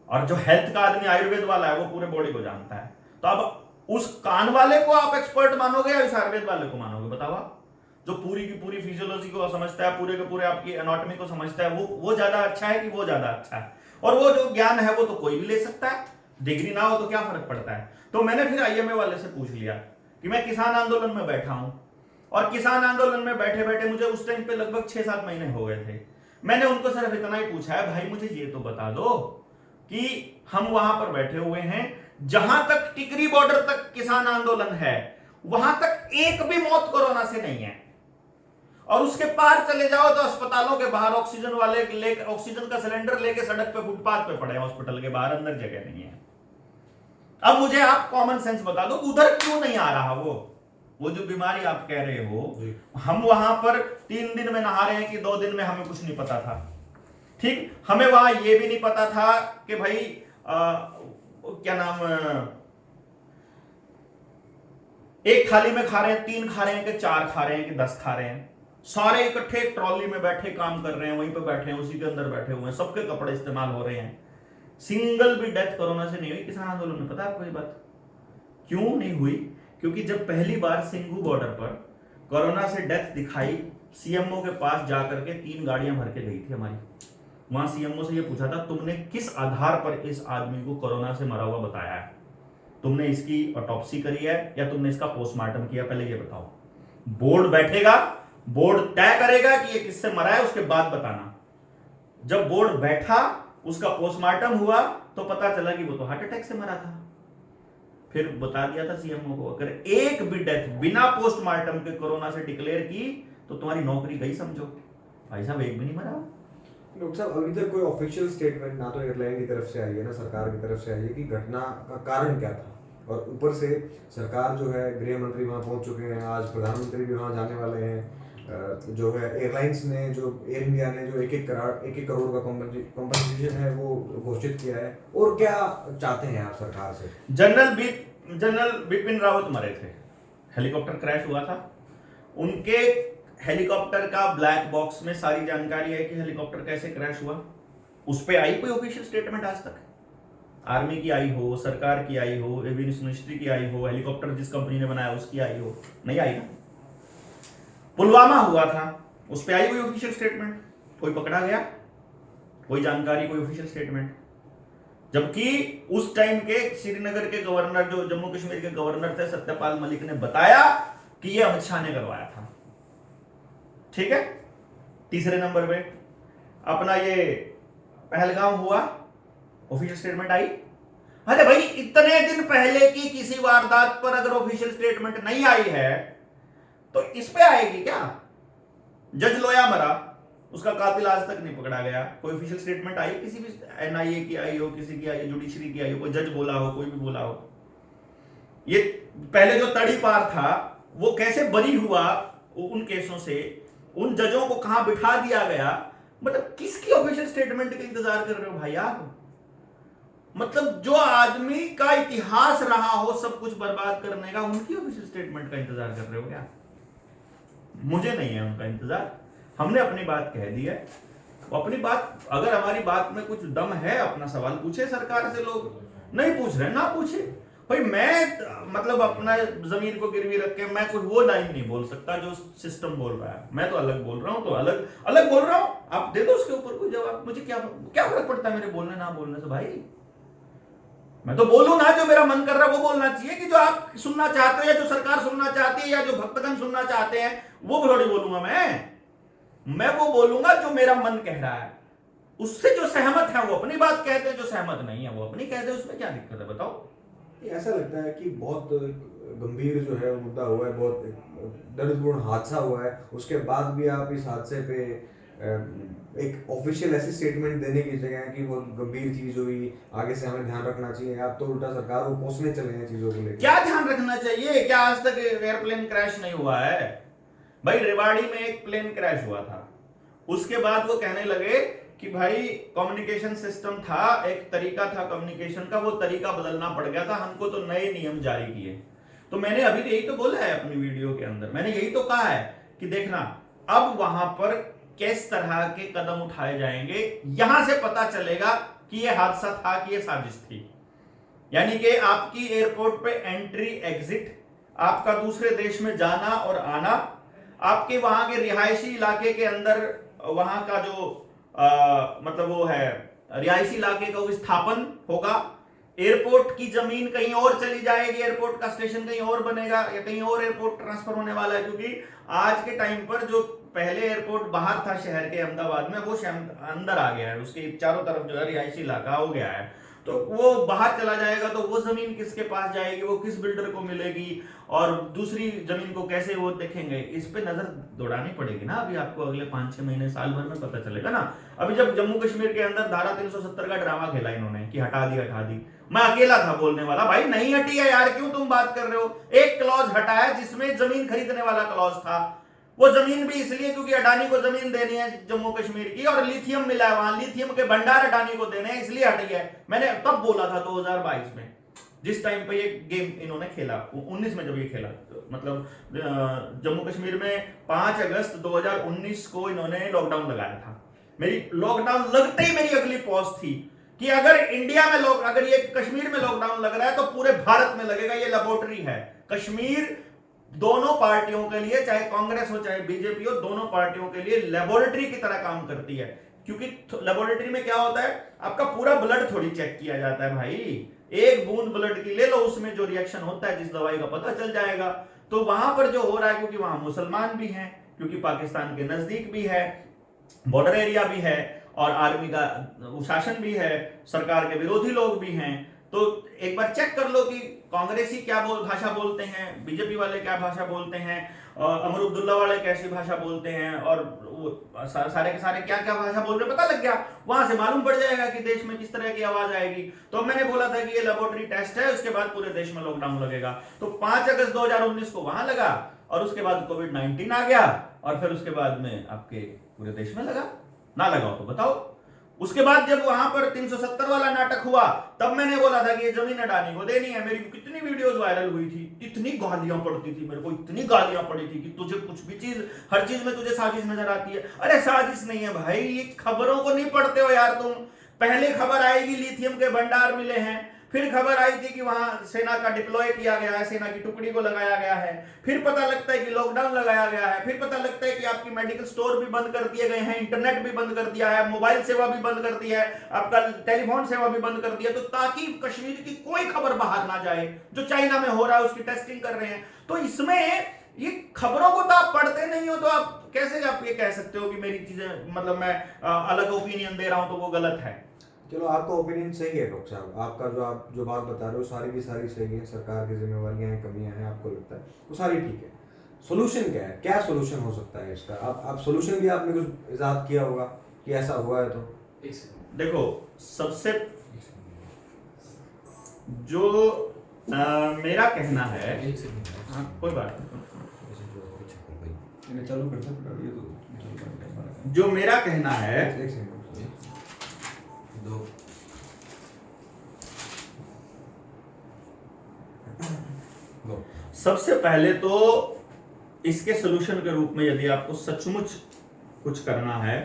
और जो हेल्थ का आदमी आयुर्वेद वाला है वो पूरे बॉडी को जानता है। तो अब उस कान वाले को आप एक्सपर्ट मानोगे या इस आयुर्वेद वाले को मानोगे? बताओ आप। जो पूरी की पूरी फिजियोलॉजी को समझता है, पूरे के पूरे आपकी एनाटॉमी को समझता है, वो ज्यादा अच्छा है कि वो ज्यादा अच्छा है? और वो जो ज्ञान है वो तो कोई भी ले सकता है, डिग्री ना हो तो क्या फर्क पड़ता है? तो मैंने फिर आईएमए वाले से पूछ लिया कि मैं किसान आंदोलन में बैठा हूं, और किसान आंदोलन में बैठे बैठे मुझे उस टाइम पे लगभग 6-7 महीने हो गए थे। मैंने उनको सिर्फ इतना ही पूछा है, भाई मुझे ये तो बता दो कि हम वहां पर बैठे हुए हैं, जहां तक टिकरी बॉर्डर तक किसान आंदोलन है, वहां तक एक भी मौत कोरोना से नहीं है, और उसके पार चले जाओ तो अस्पतालों के बाहर ऑक्सीजन वाले ऑक्सीजन का सिलेंडर लेके सड़क पे, फुटपाथ पे पड़े हैं, हॉस्पिटल के बाहर, अंदर जगह नहीं है। अब मुझे आप कॉमन सेंस बता दो, उधर क्यों नहीं आ रहा वो जो बीमारी आप कह रहे हो। हम वहां पर 3 दिन में नहा रहे हैं कि 2 दिन में, हमें कुछ नहीं पता था। ठीक, हमें वहां ये भी नहीं पता था कि भाई क्या नाम, एक थाली में खा रहे हैं, 3 खा रहे हैं कि 4 खा रहे हैं कि 10 खा रहे हैं। सारे इकट्ठे ट्रॉली में बैठे काम कर रहे हैं, वहीं पे बैठे हैं, उसी के अंदर बैठे हुए हैं, सबके कपड़े इस्तेमाल हो रहे हैं। सिंगल भी डेथ कोरोना से नहीं हुई किसान आंदोलन में। पता है आपको ये बात क्यों नहीं हुई? क्योंकि जब पहली बार सिंघू बॉर्डर पर कोरोना से डेथ दिखाई, सीएमओ के पास जाकर के 3 गाड़ियां भर के गई थी हमारी। वहां सीएमओ से ये पूछा था, तुमने किस आधार पर इस आदमी को कोरोना से मरा हुआ बताया है? तुमने इसकी ऑटोप्सी करी है या तुमने इसका पोस्टमार्टम किया? पहले ये बताओ। बोर्ड बैठेगा, बोर्ड तय करेगा कि ये किससे मरा है, उसके बाद बताना। जब बोर्ड बैठा, उसका पोस्टमार्टम हुआ, तो पता चला कि वो तो हार्ट अटैक से मरा था। फिर बता दिया था सीएमओ को, अगर एक भी डेथ बिना पोस्टमार्टम के कोरोना से डिक्लेयर की तो तुम्हारी नौकरी गई समझो। भाई साहब एक भी नहीं मरा। डॉक्टर साहब, अभी तक कोई ऑफिशियल स्टेटमेंट ना तो एयरलाइन की तरफ से आई है ना सरकार की तरफ से आई है कि घटना का कारण क्या था। और ऊपर से सरकार जो है, गृह मंत्री वहां पहुंच चुके हैं, आज प्रधानमंत्री भी वहां जाने वाले हैं। जो है एयरलाइंस ने, जो एयर इंडिया ने जो 1-1 करोड़ का कॉम्पनसेशन है वो घोषित किया है। और क्या चाहते हैं आप सरकार से? जनरल बिपिन रावत मरे थे, हेलीकॉप्टर क्रैश हुआ था, उनके हेलीकॉप्टर का ब्लैक बॉक्स में सारी जानकारी है कि हेलीकॉप्टर कैसे क्रैश हुआ, उस पे आई कोई ऑफिशियल स्टेटमेंट आज तक? आर्मी की आई हो, सरकार की आई हो, एविएशन मिनिस्ट्री की आई हो, हेलीकॉप्टर जिस कंपनी ने बनाया उसकी आई हो? नहीं आई ना। पुलवामा हुआ था, उस पे आई कोई ऑफिशियल स्टेटमेंट? कोई पकड़ा गया? कोई जानकारी, कोई ऑफिशियल स्टेटमेंट? जबकि उस टाइम के श्रीनगर के गवर्नर, जो जम्मू कश्मीर के गवर्नर थे, सत्यपाल मलिक ने बताया कि ये अमित शाह ने करवाया था। ठीक है। तीसरे नंबर पे अपना ये पहलगाम हुआ, ऑफिशियल स्टेटमेंट आई। अरे भाई, इतने दिन पहले की किसी वारदात पर अगर ऑफिशियल स्टेटमेंट नहीं आई है तो इस पे आएगी क्या? जज लोया मरा, उसका कातिल आज तक नहीं पकड़ा गया, कोई ऑफिशियल स्टेटमेंट आई? किसी भी एनआईए की आई हो, किसी की आई हो, जुडिशरी की आई हो, कोई जज बोला हो, कोई भी बोला हो? ये पहले जो तड़ी पार था वो कैसे बरी हुआ उन केसों से, उन जजों को कहां बिठा दिया गया? मतलब किसकी ऑफिशियल स्टेटमेंट का इंतजार कर रहे हो भाई आप? मतलब जो आदमी का इतिहास रहा हो सब कुछ बर्बाद करने का, उनकी ऑफिशियल स्टेटमेंट का इंतजार कर रहे हो क्या? मुझे नहीं है उनका इंतजार। हमने अपनी बात कह दी है। अपनी बात, अगर हमारी बात में कुछ दम है, अपना सवाल पूछे सरकार से। लोग नहीं पूछ रहे, ना पूछे भाई। मैं मतलब अपना जमीन को गिरवी रख के मैं कुछ वो लाइन नहीं बोल सकता जो सिस्टम बोल रहा है। मैं तो अलग बोल रहा हूं, तो अलग अलग बोल रहा हूं। आप दे दो उसके ऊपर कोई जवाब। मुझे क्या क्या फर्क पड़ता है मेरे बोलने ना बोलने से भाई? मैं तो बोलूं ना, जो मेरा मन कर रहा है वो बोलना चाहिए। कि जो आप सुनना चाहते हो या जो सरकार सुनना चाहती है या जो भक्तगण सुनना चाहते हैं वो थोड़ी बोलूंगा मैं वो बोलूंगा जो मेरा मन कह रहा है। उससे जो सहमत है वो अपनी बात कहते हैं, जो सहमत नहीं है वो अपनी कहते हैं। उसमें क्या दिक्कत है बताओ? ऐसा लगता है कि बहुत गंभीर जो है मुद्दा हुआ है, बहुत दर्दपूर्ण हादसा हुआ है, उसके बाद भी आप इस हादसे पे एक ऑफिशियल ऐसी स्टेटमेंट देने की जगह कि वो गंभीर चीज हुई, आगे से हमें ध्यान रखना चाहिए। आप तो उल्टा सरकार को कोसने चले हैं चीजों को लेकर। क्या ध्यान रखना चाहिए? क्या आज तक एयरप्लेन क्रैश नहीं हुआ है भाई? रेवाड़ी में एक प्लेन क्रैश हुआ था, उसके बाद वो कहने लगे कि भाई कम्युनिकेशन सिस्टम था, एक तरीका था कम्युनिकेशन का, वो तरीका बदलना पड़ गया था, हमको तो नए नियम जारी किए। तो मैंने अभी यही तो बोला है अपनी वीडियो के अंदर, मैंने यही तो कहा है कि देखना अब वहां पर किस तरह के कदम उठाए जाएंगे, यहां से पता चलेगा कि ये हादसा था कि ये साजिश थी। यानी कि आपकी एयरपोर्ट पे एंट्री एग्जिट, आपका दूसरे देश में जाना और आना, आपके वहां के रिहायशी इलाके के अंदर वहां का जो मतलब वो है रिहायशी इलाके का विस्थापन होगा, एयरपोर्ट की जमीन कहीं और चली जाएगी, एयरपोर्ट का स्टेशन कहीं और बनेगा या कहीं और एयरपोर्ट ट्रांसफर होने वाला है। क्योंकि आज के टाइम पर जो पहले एयरपोर्ट बाहर था शहर के अहमदाबाद में, वो अंदर आ गया है, उसके चारों तरफ जो है रिहायशी इलाका हो गया है। तो वो बाहर चला जाएगा तो वो जमीन किसके पास जाएगी, वो किस बिल्डर को मिलेगी और दूसरी जमीन को कैसे वो देखेंगे, इस पे नजर दौड़ानी पड़ेगी ना। अभी आपको अगले 5-6 महीने साल भर में पता चलेगा ना। अभी जब जम्मू कश्मीर के अंदर धारा 370 का ड्रामा खेला इन्होंने कि हटा दी, मैं अकेला था बोलने वाला, भाई नहीं हटी है यार, क्यों तुम बात कर रहे हो? एक क्लॉज हटाया जिसमें जमीन खरीदने वाला क्लॉज था, वो जमीन भी इसलिए क्योंकि अडानी को जमीन देनी है जम्मू कश्मीर की, और लिथियम मिला है वहां, लिथियम के भंडार अडानी को देने हैं, इसलिए हटी है। मैंने तब बोला था 2022 में, जिस टाइम पे ये गेम इन्होंने खेला, 19 में जब ये खेला, मतलब जम्मू कश्मीर में 5 अगस्त 2019 को इन्होंने लॉकडाउन लगाया था। मेरी लॉकडाउन लगते ही मेरी अगली पॉज थी कि अगर इंडिया में अगर ये कश्मीर में लॉकडाउन लग रहा है तो पूरे भारत में लगेगा। ये लेबोरेटरी है कश्मीर, दोनों पार्टियों के लिए, चाहे कांग्रेस हो चाहे बीजेपी हो, दोनों पार्टियों के लिए लेबोरेटरी की तरह काम करती है। क्योंकि लेबोरेटरी में क्या होता है, आपका पूरा ब्लड थोड़ी चेक किया जाता है भाई, एक बूंद ब्लड की ले लो, उसमें जो रिएक्शन होता है जिस दवाई का पता चल जाएगा। तो वहां पर जो हो रहा है, क्योंकि वहां मुसलमान भी हैं, क्योंकि पाकिस्तान के नजदीक भी है, बॉर्डर एरिया भी है और आर्मी का शासन भी है, सरकार के विरोधी लोग भी हैं, तो एक बार चेक कर लो कि कांग्रेसी क्या भाषा बोलते हैं, बीजेपी वाले क्या भाषा बोलते हैं, अमरुद्दुल्ला वाले कैसी भाषा बोलते हैं, और सारे के सारे क्या क्या भाषा बोल रहे हैं, पता लग गया। वहां से मालूम पड़ जाएगा कि देश में किस तरह की आवाज आएगी। तो मैंने बोला था कि ये लेबोरेटरी टेस्ट है, उसके बाद पूरे देश में लॉकडाउन लगेगा। तो 5 अगस्त 2019 को वहां लगा और उसके बाद कोविड-19 आ गया और फिर उसके बाद में आपके पूरे देश में लगा। ना लगाओ तो बताओ। उसके बाद जब वहां पर 370 वाला नाटक हुआ तब मैंने बोला था कि ये जमीन अडानी को देनी है। मेरी कितनी वीडियोस वायरल हुई थी, इतनी गालियां पड़ती थी मेरे को, इतनी गालियां पड़ी थी कि तुझे कुछ भी चीज, हर चीज में तुझे साजिश नजर आती है। अरे साजिश नहीं है भाई, ये खबरों को नहीं पढ़ते हो यार तुम। पहले खबर आएगी लिथियम के भंडार मिले हैं, फिर खबर आई थी कि वहां सेना का डिप्लॉय किया गया है, सेना की टुकड़ी को लगाया गया है, फिर पता लगता है कि लॉकडाउन लगाया गया है, फिर पता लगता है कि आपकी मेडिकल स्टोर भी बंद कर दिए गए हैं, इंटरनेट भी बंद कर दिया है, मोबाइल सेवा भी बंद कर दिया है, आपका टेलीफोन सेवा भी बंद कर दिया, तो ताकि कश्मीर की कोई खबर बाहर ना जाए। जो चाइना में हो रहा है उसकी टेस्टिंग कर रहे हैं। तो इसमें ये खबरों को तो आप पढ़ते नहीं हो, तो आप कैसे आप ये कह सकते हो कि मेरी चीजें, मतलब मैं अलग ओपिनियन दे रहा हूं तो वो गलत है। चलो आपका ओपिनियन सही है डॉक्टर साहब, आपका जो आप जो बात बता रहे हो सारी की सारी सही है। सरकार की जिम्मेवारियां हैं, कमियां हैं, आपको लगता है वो सारी ठीक है। सोल्यूशन क्या है, क्या सोल्यूशन हो सकता है इसका? आप सोल्यूशन भी आपने कुछ इजाद किया होगा कि ऐसा हुआ है तो। देखो, सबसे जो मेरा कहना है, कोई बात नहीं, चालू करते जो मेरा कहना है, सबसे पहले तो इसके सोल्यूशन के रूप में यदि आपको सचमुच कुछ करना है,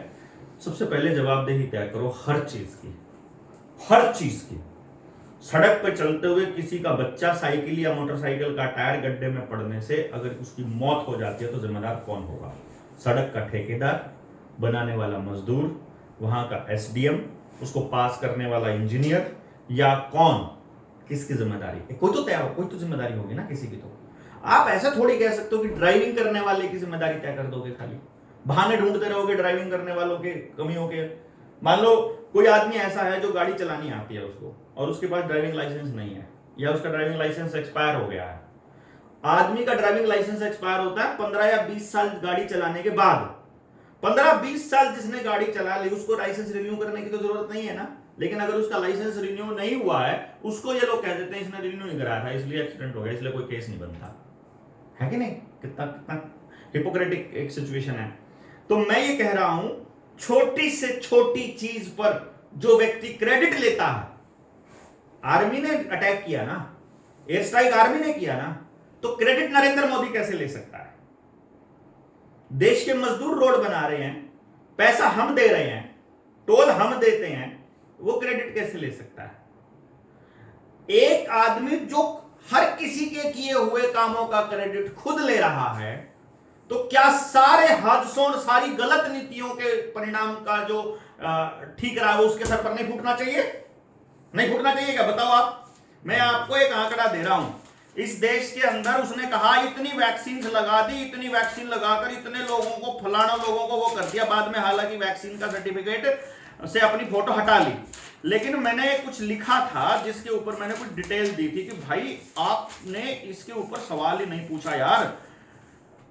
सबसे पहले जवाबदेही तय करो हर चीज की, हर चीज की। सड़क पर चलते हुए किसी का बच्चा साइकिल या मोटरसाइकिल का टायर गड्ढे में पड़ने से अगर उसकी मौत हो जाती है तो जिम्मेदार कौन होगा? सड़क का ठेकेदार, बनाने वाला मजदूर, वहां का एसडीएम, उसको पास करने वाला इंजीनियर, या कौन? किसकी जिम्मेदारी है? कोई तो तय हो, कोई तो जिम्मेदारी होगी ना किसी की। तो आप ऐसा थोड़ी कह सकते हो कि ड्राइविंग करने वाले की जिम्मेदारी तय कर दोगे, खाली बहाने ढूंढते रहोगे ड्राइविंग करने वालों के कमियों के। मान लो कोई आदमी ऐसा है जो गाड़ी चलानी आती है उसको, और उसके पास ड्राइविंग लाइसेंस नहीं है, या उसका ड्राइविंग लाइसेंस एक्सपायर हो गया है। आदमी का ड्राइविंग लाइसेंस एक्सपायर होता है 15 या 20 साल गाड़ी चलाने के बाद। 15-20 साल जिसने गाड़ी चला ली उसको लाइसेंस रिन्यू करने की तो जरूरत नहीं है ना। लेकिन अगर उसका लाइसेंस रिन्यू नहीं हुआ है, उसको ये लोग कह देते हैं इसने रिन्यू नहीं कराया था इसलिए एक्सीडेंट हो गया, इसलिए कोई केस नहीं बनता है कि नहीं। कितना कितना हिपोक्रेटिक एक सिचुएशन है। तो मैं ये कह रहा हूं, छोटी से छोटी चीज पर जो व्यक्ति क्रेडिट लेता है, आर्मी ने अटैक किया ना, एयर स्ट्राइक आर्मी ने किया ना, तो क्रेडिट नरेंद्र मोदी कैसे ले सकता है? देश के मजदूर रोड बना रहे हैं, पैसा हम दे रहे हैं, टोल हम देते हैं, वो क्रेडिट कैसे ले सकता है? एक आदमी जो हर किसी के किए हुए कामों का क्रेडिट खुद ले रहा है, तो क्या सारे हादसों और सारी गलत नीतियों के परिणाम का जो ठीक रहा है उसके सर पर नहीं फूटना चाहिए? नहीं फूटना चाहिए क्या? बताओ आप। मैं आपको एक आंकड़ा दे रहा हूं, इस देश के अंदर उसने कहा इतनी वैक्सीन लगा दी, इतनी वैक्सीन लगाकर इतने लोगों को, फलाना लोगों को वो कर दिया। बाद में हालांकि वैक्सीन का सर्टिफिकेट से अपनी फोटो हटा ली, लेकिन मैंने कुछ लिखा था जिसके ऊपर मैंने कुछ डिटेल दी थी कि भाई आपने इसके ऊपर सवाल ही नहीं पूछा यार।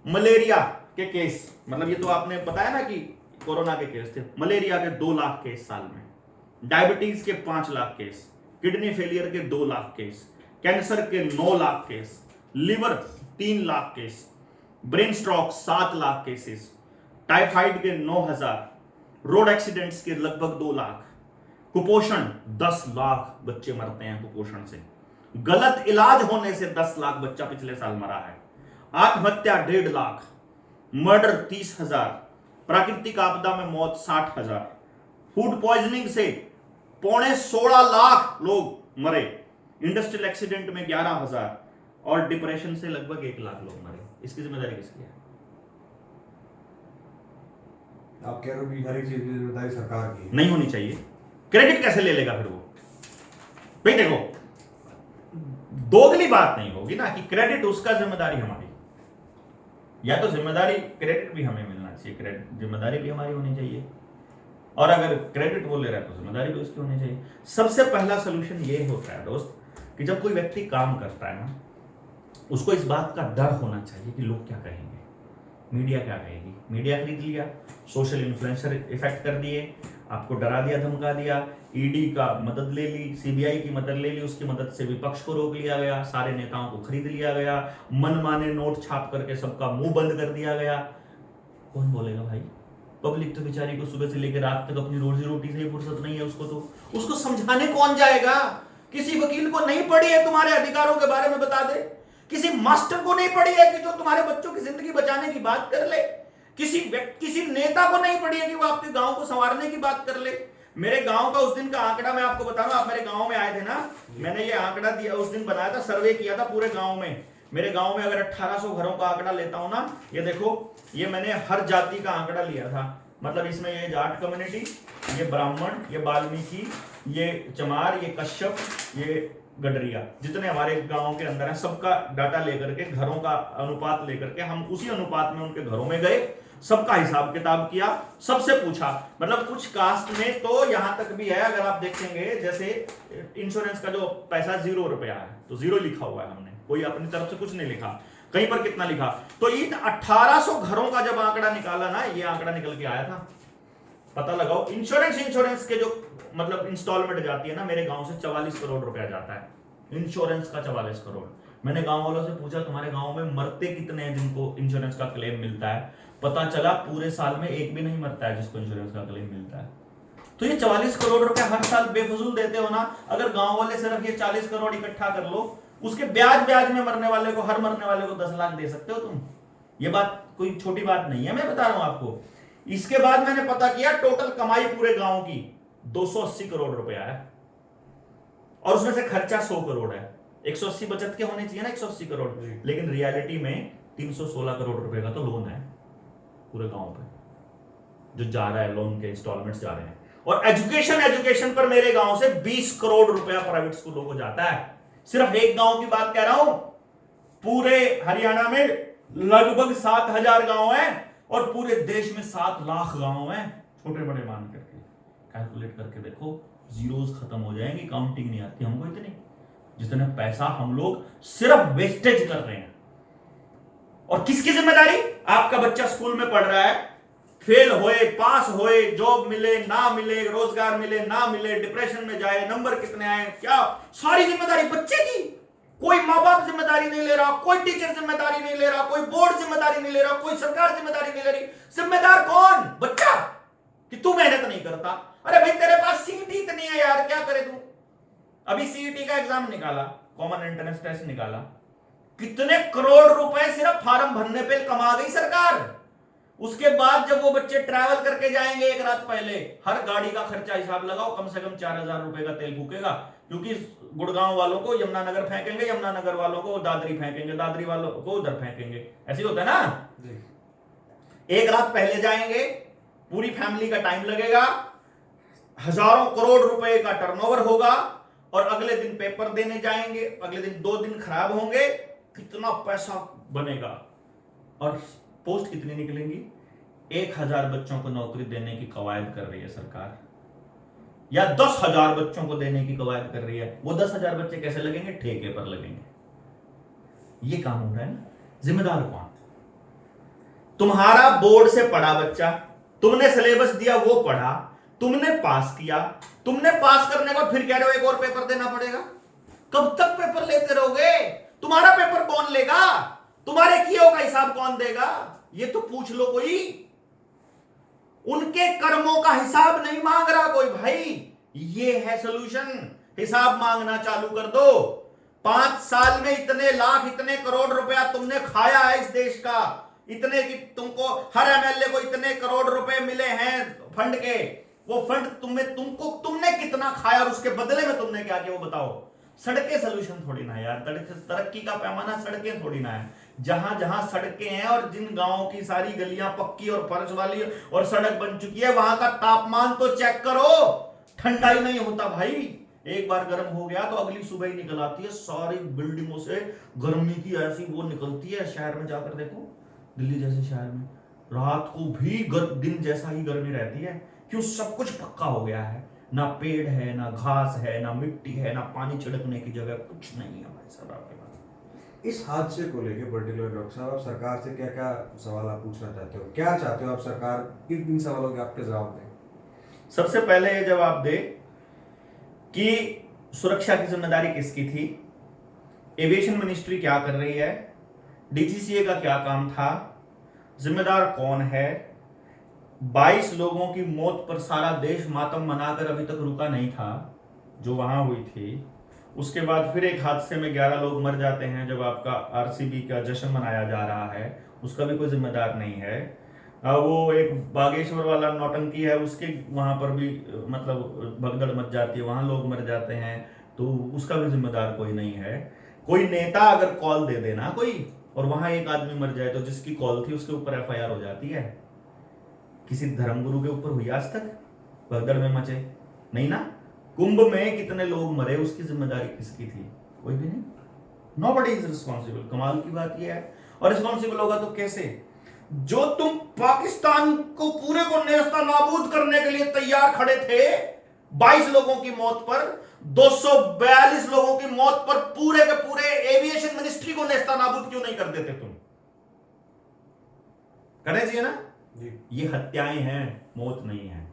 मलेरिया के केस, मतलब ये तो आपने बताया ना कि कोरोना के केस थे, मलेरिया के 2 लाख केस साल में, डायबिटीज के 5 लाख केस, किडनी फेलियर के 2 लाख केस, कैंसर के 9 lakh case, liver 3 lakh case, brain stroke 7 lakh cases, typhoid के 9,000, रोड एक्सीडेंट्स के लगभग 2 लाख, कुपोषण 10 लाख बच्चे मरते हैं कुपोषण से, गलत इलाज होने से 10 लाख बच्चा पिछले साल मरा है, आत्महत्या 1.5 लाख, मर्डर 30,000, प्राकृतिक आपदा में मौत 60,000, फूड पॉइजनिंग से 15.5 लाख लोग मरे, इंडस्ट्रियल एक्सीडेंट में 11,000, और डिप्रेशन से लगभग 1 लाख लोग मरे। इसकी जिम्मेदारी किसकी है? आप कह रहे हो कि हर एक चीज की जिम्मेदारी सरकार की है। नहीं होनी चाहिए। क्रेडिट कैसे ले लेगा फिर वो? भाई देखो, दोगली बात नहीं होगी ना कि क्रेडिट उसका, जिम्मेदारी हमारी। या तो जिम्मेदारी, क्रेडिट भी हमें मिलना चाहिए, क्रेडिट जिम्मेदारी भी हमारी होनी चाहिए, और अगर क्रेडिट वो ले रहा है तो जिम्मेदारी भी उसकी होनी चाहिए। सबसे पहला सोल्यूशन ये होता है दोस्त कि जब कोई व्यक्ति काम करता है ना, उसको इस बात का डर होना चाहिए कि लोग क्या कहेंगे, मीडिया क्या कहेगी। मीडिया खरीद लिया, सोशल इन्फ्लुएंसर इफेक्ट कर दिए, आपको डरा दिया, धमका दिया, ईडी का मदद ले ली, सीबीआई की मदद ले ली, उसकी मदद से विपक्ष को रोक लिया गया, सारे नेताओं को खरीद लिया गया, मनमाने नोट छाप करके सबका मुंह बंद कर दिया गया। कौन बोलेगा भाई? पब्लिक तो बेचारी को सुबह से लेकर रात तक अपनी रोजी रोटी से ही फुर्सत नहीं है उसको, तो उसको समझाने कौन जाएगा? किसी वकील को नहीं पड़ी है तुम्हारे अधिकारों के बारे में बता दे, किसी मास्टर को नहीं पड़ी है कि जो तुम्हारे बच्चों की जिंदगी बचाने की बात कर ले, किसी नेता को नहीं पड़ी है कि वो आपके गांव को संवारने की बात कर ले। मेरे गांव का उस दिन का आंकड़ा मैं आपको बता रहा हूं, आप मेरे गांव में आए थे ना, मैंने ये आंकड़ा दिया उस दिन, बनाया था, सर्वे किया था पूरे गांव में। मेरे गांव में अगर 1800 घरों का आंकड़ा लेता हूं ना, ये देखो, ये मैंने हर जाति का आंकड़ा लिया था। मतलब इसमें ये जाट कम्युनिटी, ये ब्राह्मण, ये वाल्मीकि, ये चमार, ये कश्यप, ये गडरिया, जितने हमारे गांव के अंदर है, सबका डाटा लेकर के, घरों का अनुपात लेकर के, हम उसी अनुपात में उनके घरों में गए, सबका हिसाब किताब किया, सबसे पूछा। मतलब कुछ कास्ट में तो यहां तक भी है, अगर आप देखेंगे, जैसे इंश्योरेंस का जो पैसा 0 रुपया है, तो 0 लिखा हुआ है, हमने कोई अपनी तरफ से कुछ नहीं लिखा। कहीं पर कितना लिखा? तो इन 1800 घरों का जब आंकड़ा निकाला ना, ये आंकड़ा निकल के आया था। पता लगाओ, इंश्योरेंस के जो मतलब इंस्टॉलमेंट जाती है ना, मेरे गांव से 44 करोड़ रुपया जाता है इंश्योरेंस का, 44 करोड़। मैंने गांव वालों से पूछा तुम्हारे गांव में मरते कितने हैं जिनको इंश्योरेंस का क्लेम मिलता है? पता चला पूरे साल में एक भी नहीं मरता है जिसको इंश्योरेंस का क्लेम मिलता है। तो ये 44 करोड़ रुपया हर साल बेफजूल देते हो ना। अगर गांव वाले सिर्फ ये 40 करोड़ इकट्ठा कर लो, उसके ब्याज में मरने वाले को, हर मरने वाले को 10 लाख दे सकते हो तुम। ये बात कोई छोटी बात नहीं है, मैं बता रहा हूं आपको। इसके बाद मैंने पता किया, टोटल कमाई पूरे गांव की 280 करोड़ रुपया है, और उसमें से खर्चा 100 करोड़ है। 180 बचत के होने चाहिए ना, 180 करोड़, लेकिन रियलिटी में 316 करोड़ रुपए का तो लोन है पूरे गांव पे, जो जा रहा है, लोन के इंस्टॉलमेंट्स जा रहे हैं। और एजुकेशन पर मेरे गांव से 20 करोड़ रुपया प्राइवेट स्कूलों को जाता है। सिर्फ एक गांव की बात कह रहा हूं, पूरे हरियाणा में लगभग 7000 गांव हैं, और पूरे देश में 7 लाख गांव हैं, छोटे बड़े मान करके कैलकुलेट करके देखो, जीरोस खत्म हो जाएंगी, काउंटिंग नहीं आती हमको इतनी, जितने पैसा हम लोग सिर्फ वेस्टेज कर रहे हैं। और किसकी जिम्मेदारी? आपका बच्चा स्कूल में पढ़ रहा है, फेल होए, पास होए, जॉब मिले ना मिले, रोजगार मिले ना मिले, डिप्रेशन में जाए, नंबर कितने आए, क्या, सारी जिम्मेदारी बच्चे की। कोई माँ बाप जिम्मेदारी नहीं ले रहा, कोई टीचर जिम्मेदारी नहीं ले रहा, कोई बोर्ड जिम्मेदारी नहीं ले रहा, कोई सरकार जिम्मेदारी नहीं ले रही। जिम्मेदार कौन? बच्चा, कि तू मेहनत नहीं करता। अरे भाई तेरे पास सीईटी इतनी है यार, क्या करे तू? अभी सीईटी का एग्जाम निकाला, कॉमन एंट्रेंस टेस्ट निकाला, कितने करोड़ रुपए सिर्फ फार्म भरने पे कमा गई सरकार। उसके बाद जब वो बच्चे ट्रैवल करके जाएंगे, एक रात पहले हर गाड़ी का खर्चा हिसाब लगाओ, कम से कम 4000 रुपए का तेल फूकेगा, क्योंकि गुड़गांव वालों को यमुनानगर फेंकेंगे, यमुनानगर वालों को दादरी फेंकेंगे, दादरी वालों को उधर फेंकेंगे, ऐसे होता है ना। एक रात पहले जाएंगे, पूरी फैमिली का टाइम लगेगा, हजारों करोड़ रुपए का टर्नओवर होगा, और अगले दिन पेपर देने जाएंगे, अगले दिन 2 दिन खराब होंगे, कितना पैसा बनेगा। और पोस्ट कितनी निकलेंगी? 1000 बच्चों को नौकरी देने की कवायद कर रही है सरकार, या 10,000 बच्चों को देने की कवायद कर रही है। वो 10,000 बच्चे कैसे लगेंगे? ठेके पर लगेंगे। ये काम हो रहा है ना। जिम्मेदार कौन? तुम्हारा बोर्ड से पढ़ा बच्चा, तुमने सिलेबस दिया, वो पढ़ा, तुमने पास किया, तुमने पास करने का फिर कह रहे हो एक और पेपर देना पड़ेगा। कब तक पेपर लेते रहोगे? तुम्हारा पेपर कौन लेगा? तुम्हारे किए का हिसाब कौन देगा? ये तो पूछ लो कोई। उनके कर्मों का हिसाब नहीं मांग रहा कोई भाई। ये है सोल्यूशन, हिसाब मांगना चालू कर दो। 5 साल में इतने लाख, इतने करोड़ रुपया तुमने खाया है इस देश का, इतने कि तुमको हर एमएलए को इतने करोड़ रुपए मिले हैं फंड के। वो फंड तुमने कितना खाया और उसके बदले में तुमने क्या किया वो बताओ। सड़कें सोल्यूशन थोड़ी ना है यार, तरक्की का पैमाना सड़कें थोड़ी ना है। जहां जहां सड़कें हैं और जिन गांवों की सारी गलियां पक्की और फर्श वाली और सड़क बन चुकी है, वहां का तापमान तो चेक करो, ठंडा ही नहीं होता भाई। एक बार गर्म हो गया तो अगली सुबह ही निकल आती है, सारी बिल्डिंगों से गर्मी की ऐसी वो निकलती है। शहर में जाकर देखो, दिल्ली जैसे शहर में रात को भी दिन जैसा ही गर्मी रहती है। क्यों? सब कुछ पक्का हो गया है, ना पेड़ है, ना घास है, ना मिट्टी है, ना पानी छिड़कने की जगह, कुछ नहीं है भाई साहब आपके पास। इस हादसे को लेके पर्टिकुलर डॉक्टर साहब, आप सरकार से क्या क्या सवाल आप पूछना चाहते हो? क्या चाहते हो आप सरकार किन सवालों के आपके जवाब दें? सबसे पहले ये जवाब दे कि सुरक्षा की जिम्मेदारी किसकी थी, एविएशन मिनिस्ट्री क्या कर रही है, डीजीसीए का क्या काम था, जिम्मेदार कौन है, 22 लोगों की मौत पर सारा देश मातम मनाकर अभी तक रुका नहीं था, जो वहां हुई थी। उसके बाद फिर एक हादसे में 11 लोग मर जाते हैं जब आपका आरसीबी का जश्न मनाया जा रहा है, उसका भी कोई जिम्मेदार नहीं है। वो एक बागेश्वर वाला नौटंकी है, उसके वहां पर भी मतलब भगदड़ मच जाती है, वहां लोग मर जाते हैं, तो उसका भी जिम्मेदार कोई नहीं है। कोई नेता अगर कॉल दे देना कोई, और वहां एक आदमी मर जाए, तो जिसकी कॉल थी उसके ऊपर एफआईआर हो जाती है। किसी धर्मगुरु के ऊपर हुई आज तक भगदड़ में मचे? नहीं ना। कुंभ में कितने लोग मरे, उसकी जिम्मेदारी किसकी थी? कोई भी नहीं। Nobody is responsible. कमाल की बात यह है। और रिस्पॉन्सिबल होगा तो कैसे? जो तुम पाकिस्तान को पूरे को नेस्ता नाबूद करने के लिए तैयार खड़े थे, 22 लोगों की मौत पर, 242 लोगों की मौत पर पूरे के पूरे एविएशन मिनिस्ट्री को नेस्ता नाबूद क्यों नहीं कर देते तुम? करना चाहिए ना। ये हत्याएं हैं, मौत नहीं है।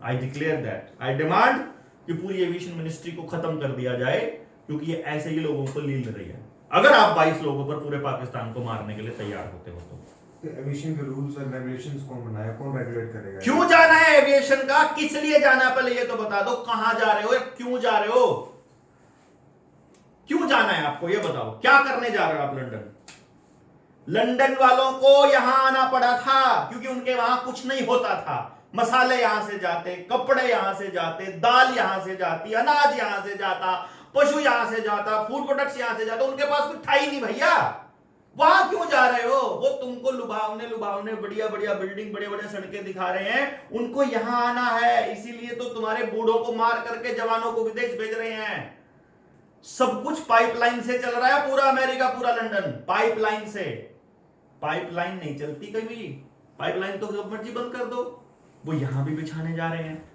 I declare that, I demand कि पूरी एविएशन मिनिस्ट्री को खत्म कर दिया जाए, क्योंकि ये ऐसे ही लोगों को लील रही है। अगर आप 22 लोगों पर पूरे पाकिस्तान को मारने के लिए तैयार होते हो तो एविएशन के रूल्स और रेगुलेशंस कौन बनाएगा, कौन रेगुलेट करेगा? क्यों जाना है एविएशन का? किस लिए जाना है? पहले ये तो बता दो, कहां जा रहे हो, क्यों जा रहे हो, क्यों जाना है आपको? ये बताओ, क्या करने जा रहे हो आप लंदन? लंदन वालों को यहां आना पड़ा था क्योंकि उनके वहां कुछ नहीं होता था। मसाले यहां से जाते, कपड़े यहां से जाते, दाल यहां से जाती, अनाज यहां से जाता, पशु यहां से जाता, फूड प्रोडक्ट्स यहां से जाता। उनके पास कुछ था ही नहीं भैया। वहां क्यों जा रहे हो? वो तुमको लुभावने लुभावने बढ़िया बढ़िया बिल्डिंग, बड़े बड़े सड़कें दिखा रहे हैं। उनको यहां आना है, इसीलिए तो तुम्हारे बूढ़ों को मार करके जवानों को विदेश भेज रहे हैं। सब कुछ पाइपलाइन से चल रहा है, पूरा अमेरिका, पूरा लंदन पाइपलाइन से। पाइपलाइन नहीं चलती कभी, पाइपलाइन तो जब मर्जी बंद कर दो। वो यहां भी बिछाने जा रहे हैं।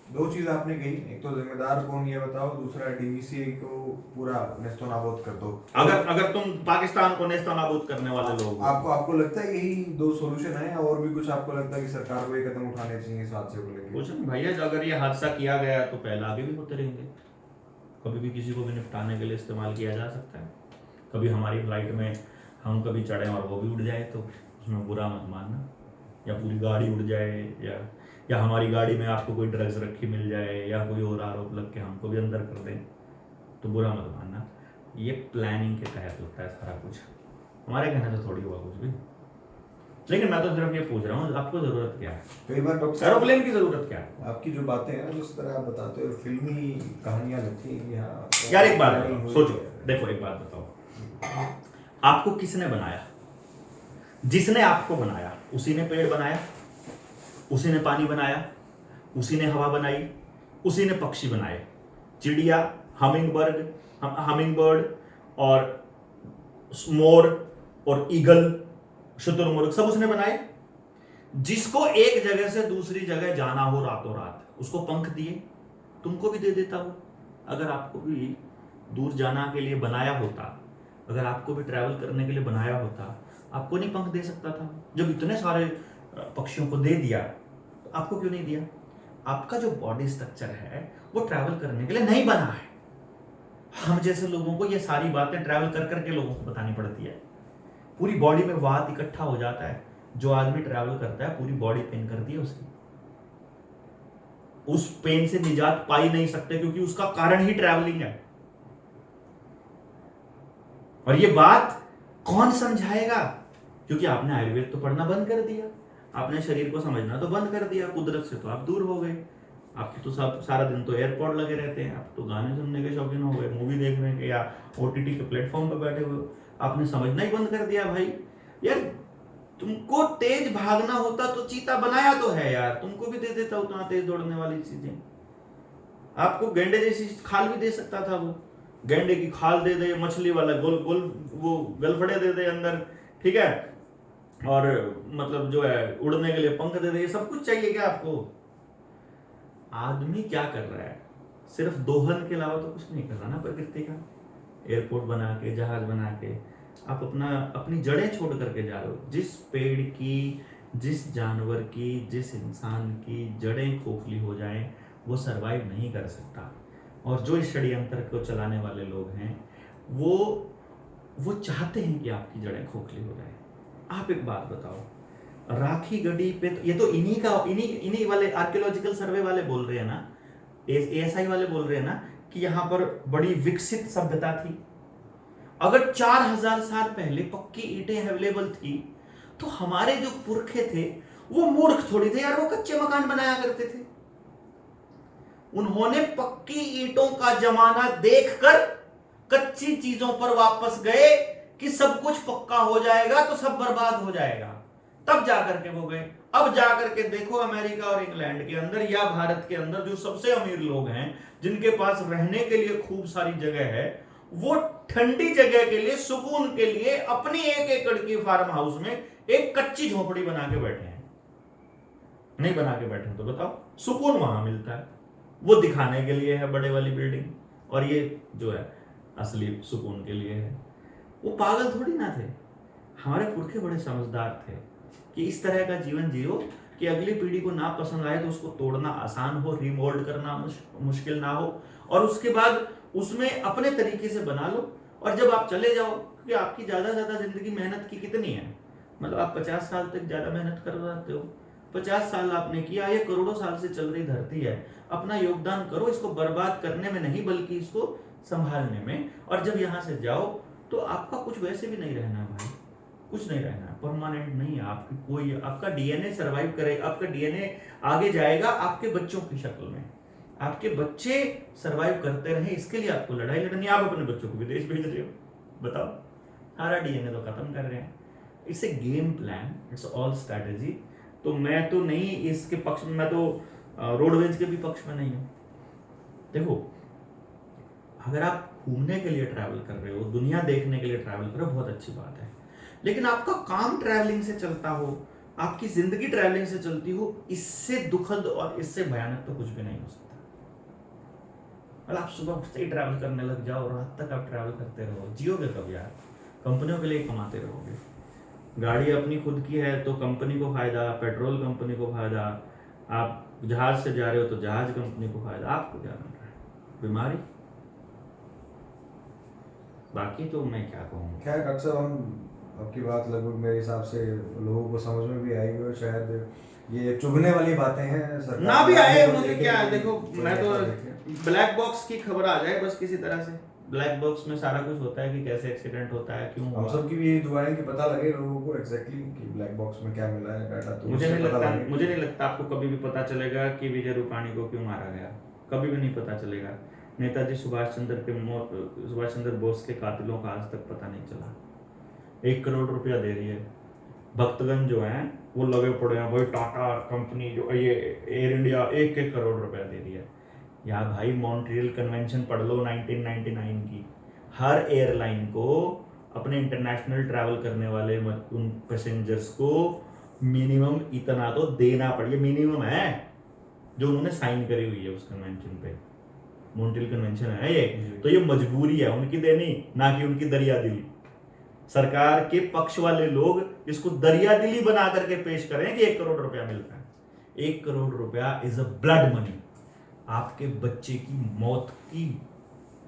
दो चीज आपने कही, एक तो जिम्मेदार कौन ये बताओ, दूसरा डीवीसी को पूरा नेस्तनाबूद कर दो। अगर तुम पाकिस्तान को नेस्तनाबूद करने वाले लोग, आपको लगता है यही दो सॉल्यूशन है, और भी कुछ आपको लगता है कि सरकार को ये कदम उठाने चाहिए इस हादसे को लेकर? कुछ नहीं भैया, अगर ये हादसा किया गया तो पहले आगे भी होते रहेंगे। कभी भी किसी को भी निपटाने के लिए इस्तेमाल किया जा सकता है। कभी हमारी फ्लाइट में हम कभी चढ़े और वो भी उड़ जाए तो उसमें बुरा मत मानना, या पूरी गाड़ी उड़ जाए, या हमारी गाड़ी में आपको कोई ड्रग्स रखी मिल जाए, या कोई और आरोप लग के हमको भी अंदर कर दें तो बुरा मत मानना। ये प्लानिंग के तहत होता है सारा कुछ, हमारे कहने से थोड़ी हुआ कुछ भी। लेकिन मैं तो सिर्फ ये पूछ रहा हूँ, आपको जरूरत क्या है? कई बार डॉक्टर एरोप्लेन की जरूरत क्या है? आपकी जो बातें हैं जिस तरह आप बताते हो फिल्मी कहानियां लगती हैं यहाँ। यार एक बात बताओ, सोचो, देखो एक बात बताओ, आपको किसने बनाया? जिसने आपको बनाया उसी ने पेड़ बनाया, उसी ने पानी बनाया, उसी ने हवा बनाई, उसी ने पक्षी बनाए। चिड़िया, हमिंगबर्ड और मोर और ईगल, शुतुरमुर्ग, सब उसने बनाए। जिसको एक जगह से दूसरी जगह जाना हो रातों रात, उसको पंख दिए। तुमको भी दे देता हूं। अगर आपको भी दूर जाना के लिए बनाया होता, अगर आपको भी ट्रैवल करने के लिए बनाया होता, आपको नहीं पंख दे सकता था? जब इतने सारे पक्षियों को दे दिया तो आपको क्यों नहीं दिया? आपका जो बॉडी स्ट्रक्चर है वो ट्रैवल करने के लिए नहीं बना है। हम जैसे लोगों को ये सारी बातें ट्रैवल कर करके लोगों को बतानी पड़ती है। पूरी बॉडी में वात इकट्ठा हो जाता है। जो आदमी ट्रैवल करता है पूरी बॉडी पेन करती है उसकी। उस पेन से निजात पा ही नहीं सकते क्योंकि उसका कारण ही ट्रैवलिंग है। और ये बात कौन समझाएगा? क्योंकि आपने आयुर्वेद तो पढ़ना बंद कर दिया, आपने शरीर को समझना तो बंद कर दिया, कुदरत से तो आप दूर हो गए। आपके तो सब सारा दिन तो एयरपोर्ट लगे रहते हैं, आप तो गाने सुनने के शौकीन हो गए, मूवी देखने के या ओटीटी के प्लेटफॉर्म पर बैठे हुए। आपने समझना ही बंद कर दिया भाई। यार तुमको तेज भागना होता तो चीता बनाया तो है यार, तुमको भी दे देता उतना तेज दौड़ने वाली चीजें। आपको गेंडे जैसी खाल भी दे सकता था, वो गेंडे की खाल दे दे, मछली वाला गोल गोल वो गलफड़े दे दे अंदर, ठीक है, और मतलब जो है उड़ने के लिए पंख दे दे। ये सब कुछ चाहिए क्या आपको? आदमी क्या कर रहा है? सिर्फ दोहन के अलावा तो कुछ नहीं कर रहा ना प्रकृति का। एयरपोर्ट बना के, जहाज बना के आप अपनी जड़ें छोड़ करके जा रहे हो। जिस पेड़ की, जिस जानवर की, जिस इंसान की जड़ें खोखली हो जाएं वो सरवाइव नहीं कर सकता। और जो इस षड्यंत्र को चलाने वाले लोग हैं वो चाहते हैं कि आपकी जड़ें खोखली हो जाए। आप एक बात बताओ, राखी गढ़ी पे ये तो इन्हीं वाले आर्कियोलॉजिकल सर्वे वाले बोल रहे हैं ना, एएसआई वाले बोल रहे हैं ना कि यहाँ पर बड़ी विकसित सभ्यता थी। अगर 4000 साल पहले पक्की ईंटें अवेलेबल थी तो हमारे जो पुरखे थे वो मूर्ख थोड़ी थे यार, वो कच्चे मकान बनाया करते थे। उन्होंने पक्की ईंटों का जमाना देखकर कच्ची चीजों पर वापस गए कि सब कुछ पक्का हो जाएगा तो सब बर्बाद हो जाएगा, तब जाकर के वो गए। अब जाकर के देखो अमेरिका और इंग्लैंड के अंदर या भारत के अंदर जो सबसे अमीर लोग हैं, जिनके पास रहने के लिए खूब सारी जगह है, वो ठंडी जगह के लिए, सुकून के लिए अपनी 1 एकड़ की फार्म हाउस में एक कच्ची झोपड़ी बना के बैठे हैं। नहीं बना के बैठे तो बताओ, सुकून वहां मिलता है। वो दिखाने के लिए है बड़े वाली बिल्डिंग, और ये जो है असली सुकून के लिए है। वो पागल थोड़ी ना थे, हमारे पुरखे बड़े समझदार थे कि इस तरह का जीवन जियो कि अगली पीढ़ी को ना पसंद आए तो उसको तोड़ना आसान हो, रिमोल्ड करना मुश्किल ना हो, और उसके बाद उसमें अपने तरीके से बना लो। और जब आप चले जाओ, क्योंकि आपकी ज्यादा जिंदगी मेहनत की कितनी है, मतलब आप 50 साल तक ज्यादा मेहनत कर जाते हो, 50 साल आपने किया, ये करोड़ों साल से चल रही धरती है, अपना योगदान करो इसको बर्बाद करने में नहीं बल्कि इसको संभालने में। और जब यहाँ से जाओ तो आपका कुछ वैसे भी नहीं रहना भाई, कुछ नहीं रहना, परमानेंट नहीं है आपकी कोई, आपका डीएनए सरवाइव करेगा, आपका डीएनए आगे जाएगा आपके बच्चों की शक्ल में, आपके बच्चे सरवाइव करते रहे, इसके लिए आपको लड़ाई लड़नी। आप अपने बच्चों को विदेश भेज रहे हो, बताओ, सारा डीएनए तो खत्म कर रहे हैं। It's a game plan, it's all strategy. तो मैं तो नहीं इसके पक्ष में, मैं तो रोडवेज के भी पक्ष में नहीं हूँ। देखो, अगर आप घूमने के लिए ट्रैवल कर रहे हो, दुनिया देखने के लिए ट्रैवल कर रहे हो, बहुत अच्छी बात है, लेकिन आपका काम ट्रैवलिंग से चलता हो, आपकी जिंदगी ट्रैवलिंग से चलती हो, इससे दुखद और इससे भयानक तो कुछ भी नहीं हो सकता। और आप सुबह उठते ही ट्रैवल करने लग जाओ, रात तक आप ट्रैवल करते रहो, जियोगे कब यार? कंपनियों के लिए कमाते रहोगे। गाड़ी अपनी खुद की है तो कंपनी को फायदा, पेट्रोल कंपनी को फायदा, आप जहाज से जा रहे हो तो जहाज कंपनी को फायदा, आपको क्या मिल रहा है? बीमारी। बाकी तो मैं क्या कहूँ। खैर अक्सर हम आपकी बात लगभग मेरे हिसाब से लोगों को समझ में भी आएगी, और शायद ये चुभने वाली बातें हैं, सरकार ना भी आए, मुझे लेकिन क्या है, देखो मैं तो देखें। ब्लैक बॉक्स की खबर आ जाए बस किसी तरह से, ब्लैक बॉक्स में सारा कुछ होता है कि कैसे एक्सीडेंट होता है, क्यों हम हुआ। सब की भी यही दुआ है कि पता लगे लोगों को एग्जैक्टली कि ब्लैक बॉक्स में क्या मिला है डाटा, तो मुझे उससे नहीं पता लगता, लगे। मुझे नहीं लगता आपको कभी भी पता चलेगा कि विजय रूपाणी को क्यों मारा गया, कभी भी नहीं पता चलेगा। नेताजी सुभाष चंद्र बोस के कातिलों का आज तक पता नहीं चला। 1 करोड़ रुपया दे रही है, भक्तगण जो हैं वो लगे पड़े हैं, वही टाटा कंपनी जो ये एयर इंडिया 1 करोड़ रुपया दे रही है। या भाई मॉन्ट्रियल कन्वेंशन पढ़ लो 1999 की, हर एयरलाइन को अपने इंटरनेशनल ट्रैवल करने वाले उन पैसेंजर्स को मिनिमम इतना तो देना पड़ेगा, मिनिमम है जो उन्होंने साइन करी हुई है उस कन्वेंशन पे, मॉन्ट्रियल कन्वेंशन है ये, तो ये मजबूरी है उनकी देनी, ना कि उनकी दरियादिली। सरकार के पक्ष वाले लोग इसको दरियादिली बना करके पेश करें कि 1 करोड़ रुपया मिल रहा है। 1 करोड़ रुपया इज अ ब्लड मनी। आपके बच्चे की मौत की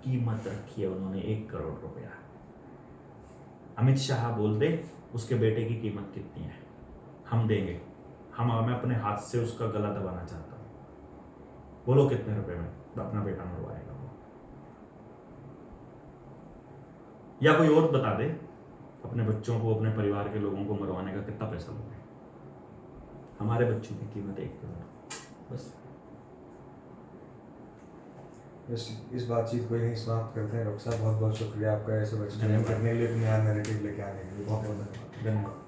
कीमत रखी है उन्होंने 1 करोड़ रुपया। अमित शाह बोल दे उसके बेटे की कीमत कितनी है, हम देंगे, मैं अपने हाथ से उसका गला दबाना चाहता हूं। बोलो कितने रुपए में अपना बेटा मरवाएगा वो, या कोई और बता दे अपने बच्चों को, अपने परिवार के लोगों को मरवाने का कितना पैसा लोगे। हमारे बच्चों की कीमत 1 करोड़ बस। इस बातचीत को यहीं समाप्त करते हैं। डॉक्टर साहब बहुत बहुत शुक्रिया आपका ऐसे एक्सप्लेन करने के लिए, नया नैरेटिव लेके आने के लिए, बहुत बहुत धन्यवाद।